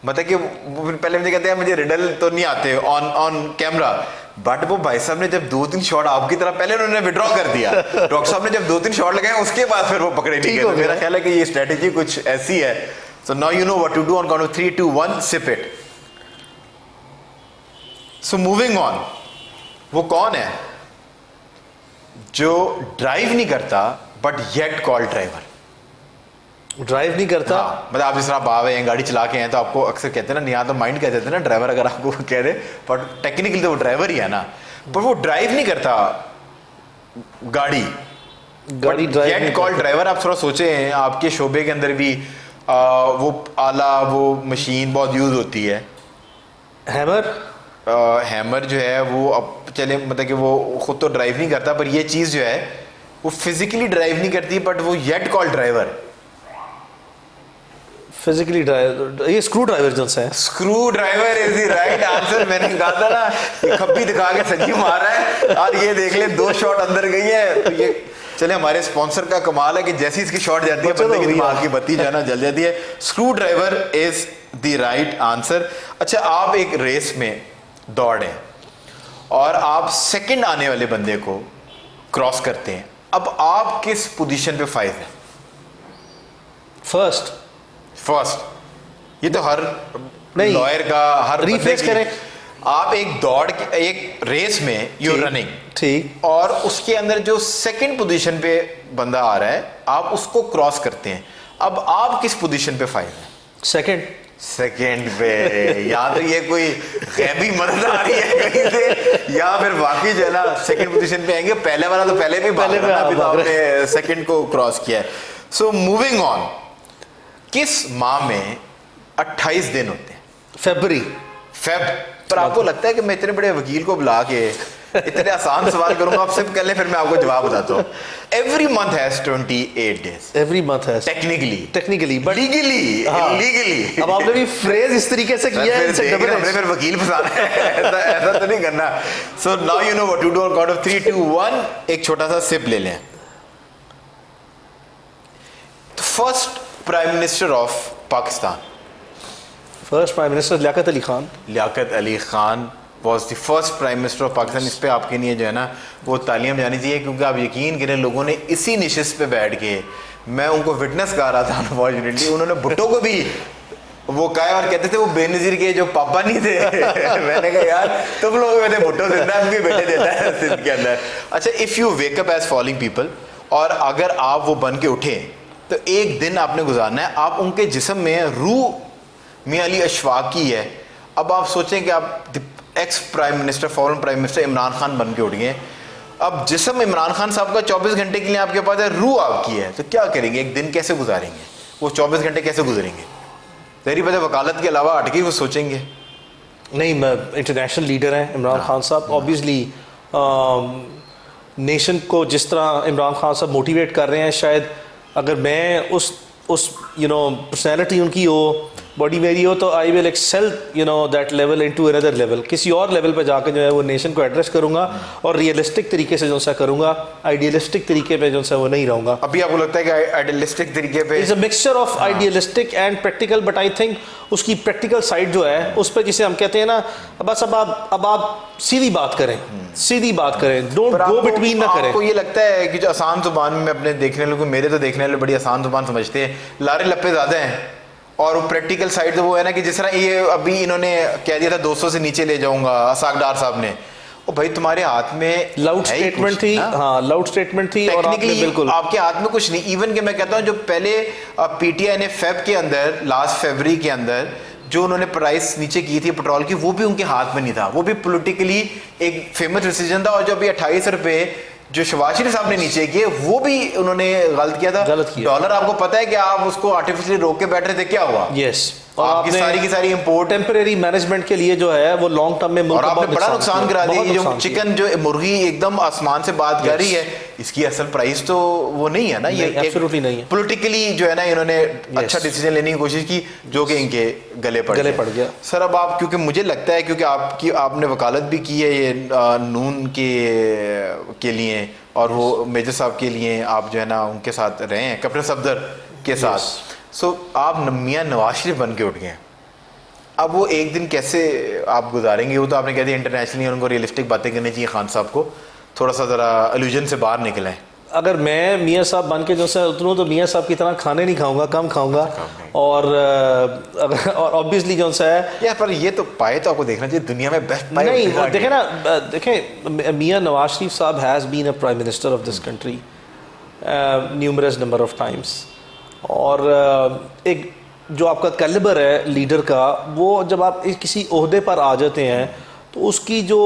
A: मतलब कि वो पहले मुझे कहते हैं मुझे रिडल तो नहीं आते ऑन कैमरा, बट वो भाई साहब ने जब 2-3 शॉट आपकी तरह, पहले उन्होंने विड्रॉ कर दिया, डॉक्टर साहब ने जब 2-3 शॉट लगाए उसके बाद फिर वो पकड़े नहीं गए। तो मेरा ख्याल है कि ये स्ट्रेटेजी कुछ ऐसी है। So now you know what to do on count of 3, 2, 1, sip it. So moving on, वो कौन है जो ड्राइव नहीं करता but yet called driver?
B: Drive नहीं करता?
A: हाँ, मतलब आप जिस तरह बाव हैं, गाड़ी चला के हैं, तो आपको अक्सर कहते हैं ना, यहाँ तो माइंड कह देते हैं ना ड्राइवर, अगर आपको कह दे, बट टेक्निकली तो वो ड्राइवर ही है ना, पर वो ड्राइव नहीं करता गाड़ी
B: ड्राइव
A: येट कॉल्ड ड्राइवर। आप थोड़ा सोचे हैं, आपके शोबे के अंदर भी वो आला, वो मशीन बहुत यूज होती है,
B: हैमर।
A: हैमर जो है वो, अब चले मतलब कि वो खुद तो ड्राइव नहीं करता, पर ये चीज़ जो है वो फिजिकली ड्राइव नहीं करती, बट वो yet called driver.
B: Physically driver, ये स्क्रू ड्राइवर जो है।
A: Screw driver is the right answer. मैंने कहा था ना, ये खप्पी दिखा के सच्ची मार रहा है, और ये देख ले 2 शॉट अंदर गई है। तो ये चले, हमारे स्पॉन्सर का कमाल है कि जैसी इसकी शॉट जाती है बंदे की दिमाग की बत्ती जो है ना जल जाती है। Screw driver is the right answer. अच्छा, आप एक रेस में दौड़े और आप सेकंड आने वाले बंदे को क्रॉस करते हैं, अब आप किस पोजीशन पे फाइज है? फर्स्ट। ये तो हर लॉयर का, हर
B: रिफ्रेश करें।
A: आप एक दौड़ के, एक रेस में यू रनिंग,
B: ठीक,
A: और उसके अंदर जो सेकंड पोजीशन पे बंदा आ रहा है आप उसको क्रॉस करते हैं, अब आप किस पोजीशन पे फाइज है? सेकंड पे। या तो ये कोई गैबी मदद आ रही है कहीं से, या फिर वाकई जो है ना सेकंड पोजीशन पे आएंगे। पहले वाला तो पहले भी आपने सेकंड को क्रॉस किया है। सो मूविंग ऑन, किस माह में 28 दिन होते हैं?
B: फरवरी।
A: पर आपको लगता है कि मैं इतने बड़े वकील को बुला के इतने आसान सवाल करूंगा? आप सिर्फ कर ले, फिर मैं आपको जवाब बताता हूँ। Every month has 28 days.
B: Every month has, technically but
A: legally.
B: अब आपने भी फ्रेज इस तरीके से किया है,
A: फिर वकील फंसाना है, ऐसा तो नहीं करना। So now you know what to do on count of 3, 2, 1। एक छोटा सा सिप ले लें। First prime minister of Pakistan.
B: First prime minister Liaquat Ali Khan was the first prime minister of Pakistan. इस पे आपके लिए जो है ना वो तालियां जानी चाहिए, क्योंकि आप यकीन करें लोगों ने इसी निशिस्त पे बैठ के, मैं उनको विटनेस कर रहा था अनफॉर्चुनेटली, उन्होंने भुट्टो को भी वो कहा और कहते थे वो बेनज़ीर के जो पापा नहीं थे। मैंने कहा यार तुम लोग में भुट्टो जिंदा भी बेटे देता है सिंध के अंदर। अच्छा, if you wake up as following people, और अगर आप वो बन के उठे तो एक दिन आपने गुजारना है, आप उनके जिस्म में रूह मियां अली अशफाकी है। अब आप सोचें कि आप ex prime minister, foreign prime minister Imran Khan बन के उठ गए, अब जिस्म इमरान खान साहब का 24 घंटे के लिए आपके पास है, रूह आपकी है, तो क्या करेंगे? एक दिन कैसे गुजारेंगे? वो 24 घंटे कैसे गुजरेंगे? तेरी वजह वकालत के अलावा हटके वो सोचेंगे नहीं। मैं इंटरनेशनल लीडर हैं इमरान खान साहब, ऑब्वियसली नेशन को जिस तरह इमरान खान साहब मोटिवेट कर रहे हैं, शायद अगर मैं उस पर्सनैलिटी उनकी हो बॉडी मेरी हो तो I will excel that level into another level, किसी और लेवल पे जाकर जो है वो नेशन को एड्रेस करूंगा और रियलिस्टिक तरीके से जो सा करूंगा, आइडियलिस्टिक तरीके पे जो सा वो नहीं रहूंगा।
A: अभी आपको लगता है कि आइडियलिस्टिक तरीके पे
B: it's a mixture of idealistic and practical, but I think उसकी प्रैक्टिकल साइड जो है उस पर जिसे हम कहते हैं ना, बस अब आप सीधी बात करें, सीधी बात करें, डोंट गो बिटवीन ना करें।
A: आपको ये लगता है कि जो आसान जुबान में अपने देखने लोगों, मेरे तो देखने वाले बड़ी आसान जुबान समझते हैं, लारे लप्पे ज़्यादा हैं, और वो प्रैक्टिकल साइड तो वो है ना कि जिस तरह ये अभी इन्होंने कह दिया था 200 से नीचे ले जाऊंगा सागडार साहब ने, ओ भाई तुम्हारे हाथ में
B: लाउड स्टेटमेंट थी, हाँ लाउड स्टेटमेंट थी, और आपने बिल्कुल
A: आपके हाथ में कुछ नहीं। इवन के मैं कहता हूँ जो पहले पीटीआई ने फेब के अंदर, लास्ट फरवरी के अंदर जो उन्होंने प्राइस नीचे की थी पेट्रोल की, वो भी उनके हाथ में नहीं था, वो भी पॉलिटिकली एक फेमस डिसीजन था। और जो अभी 28 रुपए जो शहबाज शरीफ साहब ने नीचे किए, वो भी उन्होंने गलत किया था। डॉलर आपको पता है कि आप उसको आर्टिफिशियली रोक के बैठ रहे थे, क्या हुआ?
B: यस,
A: और आपकी सारी की सारी इंपोर्ट
B: टेम्परेरी मैनेजमेंट के लिए जो है वो लॉन्ग टर्म में
A: और आपने बड़ा नुकसान करा दिया। ये जो चिकन, जो मुर्गी एकदम आसमान से बात कर रही है, इसकी असल प्राइस तो वो नहीं है ना, ये
B: एब्सोल्युटली नहीं है।
A: पॉलिटिकली जो है ना इन्होंने अच्छा डिसीजन लेने की कोशिश की, जो कि इनके गले पड़ गया। सर अब आप, क्योंकि मुझे लगता है क्योंकि आपने वकालत भी की है ये नून के लिए, और वो मेजर साहब के लिए आप जो है ना उनके साथ रहे हैं, कैप्टन सफदर के साथ। सो आप मियां नवाज शरीफ बन के उठ गए, अब वो एक दिन कैसे आप गुजारेंगे? वो तो आपने कह दिया इंटरनेशनली उनको रियलिस्टिक बातें करनी चाहिए, खान साहब को थोड़ा सा ज़रा इल्यूजन से बाहर निकलें।
B: अगर मैं मियां साहब बन के जो है उतरूँ तो मियां साहब की तरह खाने नहीं खाऊंगा, कम खाऊंगा, और ऑब्वियसली जो है
A: यार, पर ये तो पाए तो आपको देखना चाहिए दुनिया में बेस्ट पाए
B: नहीं। देखें ना, देखें मियां नवाज शरीफ साहब has been a prime minister of this country numerous number of times, और एक जो आपका कैलिबर है लीडर का, वो जब आप किसी ओहदे पर आ जाते हैं तो उसकी जो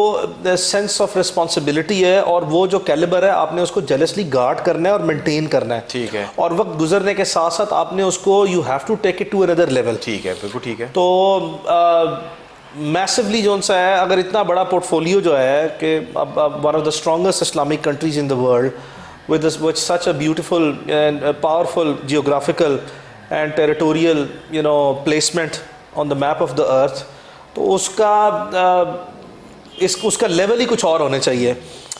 B: सेंस ऑफ रिस्पॉन्सिबिलिटी है और वो जो कैलिबर है, आपने उसको जेलसली गार्ड करना है और मेंटेन करना है।
A: ठीक है।
B: और वक्त गुजरने के साथ साथ आपने उसको you have to take it to another level.
A: ठीक है, बिल्कुल ठीक है।
B: तो मैसिवली जो सा है, अगर इतना बड़ा पोर्टफोलियो जो है कि अब one of the strongest Islamic countries in the world with such a beautiful and powerful geographical and territorial placement on the map of the earth, तो उसका लेवल ही कुछ और होने चाहिए।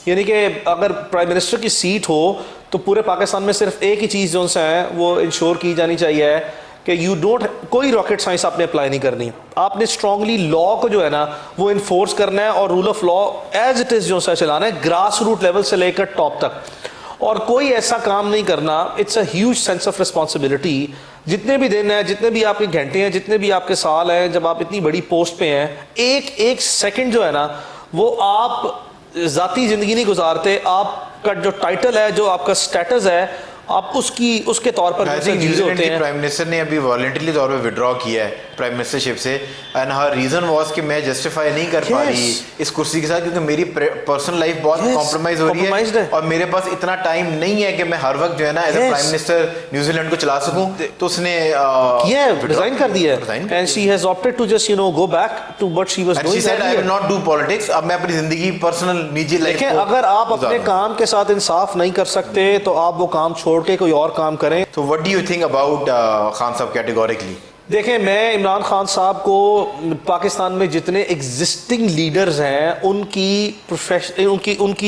B: यानी कि अगर प्राइम मिनिस्टर की सीट हो तो पूरे पाकिस्तान में सिर्फ एक ही चीज़ जो सा है वो इंश्योर की जानी चाहिए कि कोई रॉकेट साइंस आपने अप्लाई नहीं करनी, आपने स्ट्रांगली लॉ को जो है ना वो इन्फोर्स करना है और rule of law as it is जो सा चलाना है, ग्रास रूट लेवल से लेकर टॉप तक, और कोई ऐसा काम नहीं करना। It's a huge sense of responsibility. जितने भी दिन हैं, जितने भी आपके घंटे हैं, जितने भी आपके साल हैं, जब आप इतनी बड़ी पोस्ट पे हैं, एक सेकंड जो है ना वो आप ज़ाती ज़िंदगी नहीं गुजारते, आपका जो टाइटल है, जो आपका स्टेटस है, आप उसके तौर पर
A: न्यूजीलैंड की प्राइम मिनिस्टर ने अभी वॉलंटरली तौर पे विड्रॉ किया है प्राइम मिनिस्टरशिप से, एंड हर रीजन वाज कि मैं जस्टिफाई नहीं कर पा रही इस कुर्सी के साथ क्योंकि मेरी पर्सनल लाइफ बहुत कॉम्प्रोमाइज हो रही है और मेरे पास इतना टाइम नहीं है कि मैं हर वक्त जो है ना as a prime minister New Zealand को चला सकूं। तो उसने
B: रिजाइन कर दिया and she has opted to just go back to what she was doing.
A: She said I will not do politics. अब मैं अपनी जिंदगी पर्सनल निजी लाइफ को,
B: अगर आप अपने काम के साथ इंसाफ नहीं कर सकते तो आप वो काम छोड़ के कोई और काम करें।
A: तो what do you think about Khan साहब कैटेगोरिकली?
B: देखें, मैं इमरान खान साहब को पाकिस्तान में जितने एग्जिस्टिंग लीडर्स हैं उनकी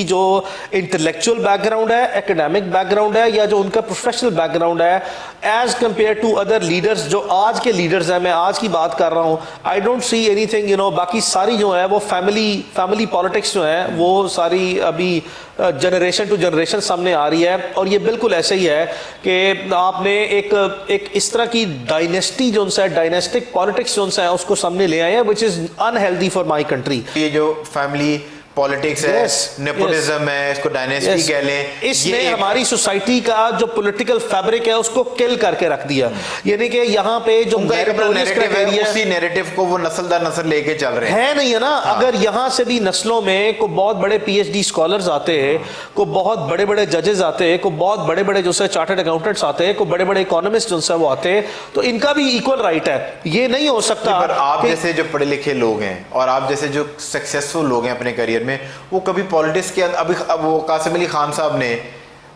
B: जो इंटेलेक्चुअल बैकग्राउंड है, एकेडमिक बैकग्राउंड है, या जो उनका प्रोफेशनल बैकग्राउंड है as compare to other leaders जो आज के लीडर्स हैं, मैं आज की बात कर रहा हूँ, आई डोंट सी एनीथिंग बाकी सारी जो है वो फैमिली पॉलिटिक्स जो है वो सारी अभी जनरेशन टू जनरेशन सामने आ रही है। और ये बिल्कुल ऐसे ही है कि आपने एक इस तरह की डायनेस्टी जो है, डायनेस्टिक पॉलिटिक्स जो है उसको सामने ले आए हैं, which is unhealthy for my country.
A: ये जो फैमिली पॉलिटिक्स है, नेपोटिज्म है, इसको डायनेस्टी कह लें,
B: इसने हमारी सोसाइटी का जो पॉलिटिकल फैब्रिक है उसको किल करके रख दिया। यानी कि यहाँ पे जो
A: उसी नैरेटिव को वो नस्ल दर नस्ल लेके चल रहे
B: हैं नहीं है ना। अगर यहाँ से भी नस्लों में को बहुत बड़े पीएचडी स्कॉलर्स आते हैं, को बहुत बड़े बड़े जजेस आते हैं, को बहुत बड़े बड़े जो है चार्टर्ड अकाउंटेंट्स आते हैं, को बड़े बड़े इकोनॉमिस्ट जो है वो आते हैं, तो इनका भी इक्वल राइट है। ये नहीं हो सकता।
A: पर आप जैसे जो पढ़े लिखे लोग हैं और आप जैसे जो सक्सेसफुल लोग हैं अपने करियर में, वो कभी पॉलिटिक्स के अब वो कासिम अली खान साहब ने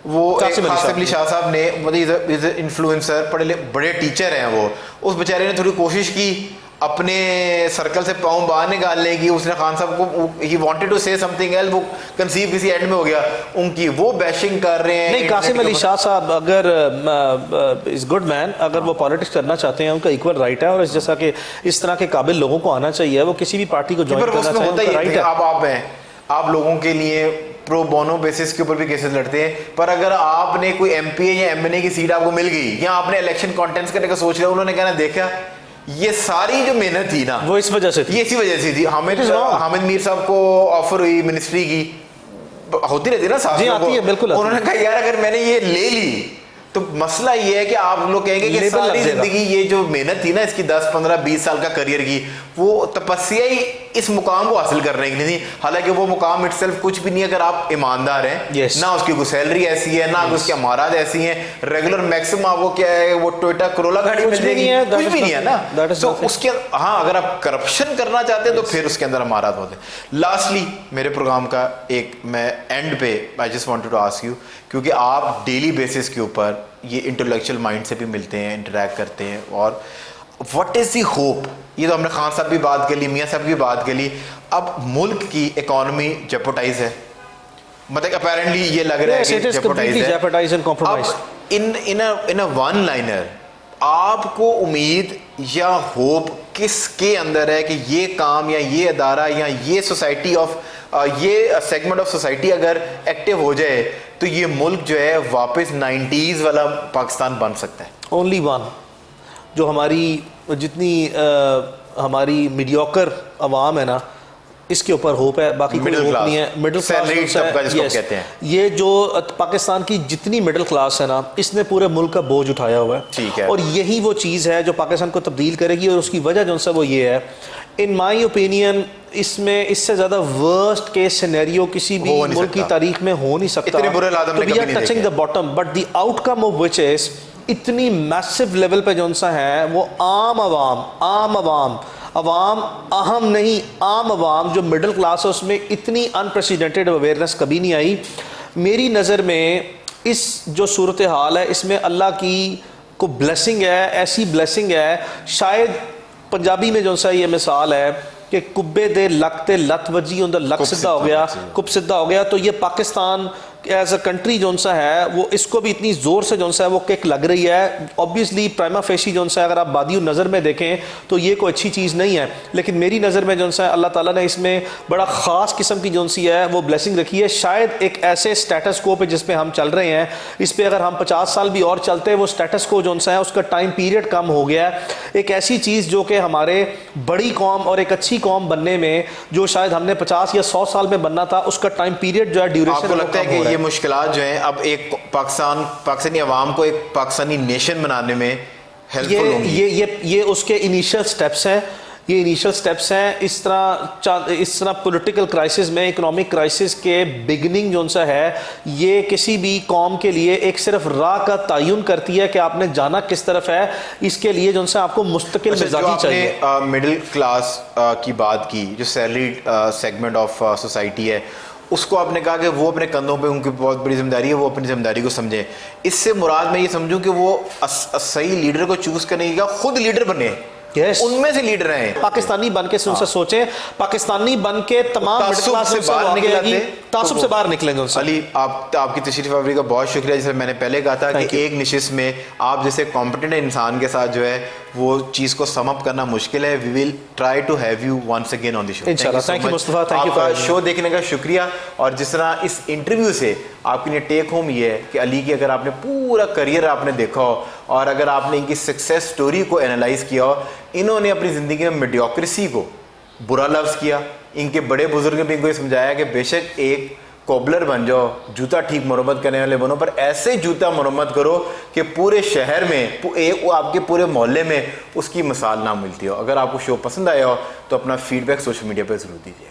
A: वो
B: कासिम
A: कासिम अली शाह साहब ने, मतलब इन्फ्लुएंसर, बड़े टीचर हैं वो, उस बेचारे ने थोड़ी कोशिश की अपने सर्कल से पाँव बाहर निकालने की। उसने खान साहब को, he wanted to say something else, वो कंसीव किसी एंड में हो गया उनकी, वो बैशिंग कर रहे हैं।
B: नहीं, कासिम अली शाह साहब अगर इज गुड मैन, अगर वो पॉलिटिक्स करना चाहते हैं उनका इक्वल राइट है, और जैसा कि इस तरह के काबिल लोगों को आना चाहिए, वो किसी भी पार्टी को ज्वाइन करना चाहिए, उनका राइट है।
A: आप लोगों के लिए प्रो बोनो बेसिस के ऊपर भी केसेस लड़ते हैं, पर अगर आपने कोई एमपीए या एमएनए की सीट आपको मिल गई, या आपने इलेक्शन कॉन्टेस्ट करने का सोच लिया, उन्होंने कहना देखा ये सारी जो मेहनत थी ना,
B: वो इस वजह से थी,
A: ये इसी वजह से थी। हामिद मीर साहब को ऑफर हुई मिनिस्ट्री की, होती रहती ना साथ,
B: आती है, बिल्कुल।
A: उन्होंने कहा यार अगर मैंने ये ले ली, तो मसला ये है कि आप लोग कहेंगे कि सारी जिंदगी ये जो मेहनत थी ना इसकी 10, 15, 20 साल का करियर की, वो तपस्या ही इस मुकाम को हासिल करने की नहीं थी। हालांकि वो मुकाम इटसेल्फ कुछ भी नहीं, अगर आप ईमानदार हैं। ना उसकी कोई सैलरी ऐसी है, ना उसकी अमारात ऐसी हैं, रेगुलर मैक्सिमम आपको क्या है, वो टोयोटा कोरोला गाड़ी मिल जाएगी, कुछ भी नहीं है ना। तो उसके हाँ, अगर आप करप्शन करना चाहते हैं तो फिर उसके अंदर अमारात होते हैं। लास्टली मेरे प्रोग्राम का एक मैं एंड पे I just wanted to ask you, क्योंकि आप डेली बेसिस के ऊपर ये इंटेलेक्चुअल माइंड से भी मिलते हैं, इंटरेक्ट करते हैं, और व्हाट इज दी होप, ये तो हमने खान साहब भी बात कर ली, मियाँ साहब भी बात कर ली, अब मुल्क की इकोनॉमी जेपोटाइज है, मतलब अपेरेंटली ये लग रहा है कि जेपोटाइज है। इन अ वन लाइनर आपको उम्मीद या होप किसके अंदर है कि ये काम या ये अदारा या ये सोसाइटी ऑफ ये सेगमेंट ऑफ सोसाइटी अगर एक्टिव हो जाए तो ये मुल्क जो है वापस 90s वाला पाकिस्तान बन सकता है?
B: ओनली वन, जो हमारी जितनी हमारी मीडियोकर अवाम है ना, इसके ऊपर होप है, बाकी कोई होप नहीं है। मिडिल क्लास
A: कहते हैं,
B: ये जो पाकिस्तान की जितनी मिडिल क्लास है ना, इसने पूरे मुल्क का बोझ उठाया हुआ है,
A: ठीक है।
B: और यही वो चीज़ है जो पाकिस्तान को तब्दील करेगी, और उसकी वजह जो सा वो ये है, इन माई ओपिनियन, इसमें इससे ज़्यादा वर्स्ट केस सिनेरियो किसी भी मुल्क की तारीख में हो नहीं सकता।
A: इतने बुरे हालात हमने कभी नहीं देखे।
B: Touching the bottom, but the outcome of which is इतनी मैसिव लेवल पे जो सा है, वो आम अवाम अहम नहीं, आम अवाम जो मिडिल क्लास है, उसमें इतनी अनप्रेसिडेंटेड अवेयरनेस कभी नहीं आई। मेरी नज़र में इस जो सूरत हाल है, इसमें अल्लाह की को ब्लेसिंग है, ऐसी ब्लेसिंग है, शायद पंजाबी में जो सा ये मिसाल है कि कुब्बे दे लक ते लत वजी, उनका लक सीधा हो गया, कुब सीधा हो गया। तो ये पाकिस्तान एज अ कंट्री जो सा है, वो इसको भी इतनी ज़ोर से जो सा है वो किक लग रही है। ऑब्वियसली प्राइमा फेशी जो सा है, अगर आप बादी नज़र में देखें तो ये कोई अच्छी चीज़ नहीं है, लेकिन मेरी नज़र में जो सा है अल्लाह ताला ने इसमें बड़ा ख़ास किस्म की जो सी है वो ब्लेसिंग रखी है। शायद एक ऐसे स्टेटस को पे जिस पे हम चल रहे हैं, इस पर अगर हम 50 साल भी और चलते हैं, वो स्टेटस को जो सा है उसका टाइम पीरियड कम हो गया है। एक ऐसी चीज़ जो कि हमारे बड़ी कौम और एक अच्छी कौम बनने में, जो शायद हमने 50 या 100 साल में बनना था, उसका टाइम पीरियड जो है, ड्यूरेशन
A: लगता है कि ये मुश्किलात जो हैं अब एक पाकिस्तानी अवाम को एक पाकिस्तानी नेशन बनाने में हेल्पफुल होंगी।
B: ये उसके इनिशियल स्टेप्स हैं, ये इनिशियल स्टेप्स हैं। इस तरह पॉलिटिकल क्राइसिस में, इकोनॉमिक क्राइसिस के बिगिनिंग जो सा है, ये किसी भी कौम के लिए एक सिर्फ राह का तयन करती है कि आपने जाना किस तरफ है। इसके लिए जो सा आपको मुस्तकिल मिजाजी चाहिए।
A: मिडिल क्लास की बात की, जो सैलरीड सेगमेंट ऑफ सोसाइटी है, उसको आपने कहा कि वो अपने कंधों पे उनकी बहुत बड़ी जिम्मेदारी है, वो अपनी जिम्मेदारी को समझे। इससे मुराद मैं ये समझूं कि वो सही लीडर को चूज करने की खुद लीडर बने, उनमें से लीडर हैं,
B: पाकिस्तानी बन के उनसे सोचें, पाकिस्तानी बन के तमाम
A: तासुब से बाहर निकले,
B: तासुब से बाहर निकलेंगे।
A: अली, आपकी तशरीफ आवरी का बहुत शुक्रिया। जैसे मैंने पहले कहा था कि एक निशिस्त में आप जैसे कॉम्पिटेंट इंसान के साथ जो है वो चीज़ को सम अप करना मुश्किल है। We will try to have you once again on the show.
B: इंशाल्लाह। Thank you Mustafa, thank you.
A: आपका शो देखने का शुक्रिया। और जिस तरह इस इंटरव्यू से आपके लिए टेक होम ये है कि अली की अगर आपने पूरा करियर आपने देखा हो, और अगर आपने इनकी सक्सेस स्टोरी को एनालाइज किया हो, इन्होंने अपनी ज़िंदगी में मीडियोक्रेसी को बुरा लफ्ज़ किया। इनके बड़े बुजुर्ग ने भी इनको समझाया कि बेशक एक कोबलर बन जाओ, जूता ठीक मरम्मत करने वाले बनो, पर ऐसे जूता मरम्मत करो कि पूरे शहर में, एक आपके पूरे मोहल्ले में उसकी मिसाल ना मिलती हो। अगर आपको शो पसंद आया हो तो अपना फीडबैक सोशल मीडिया पर ज़रूर दीजिए।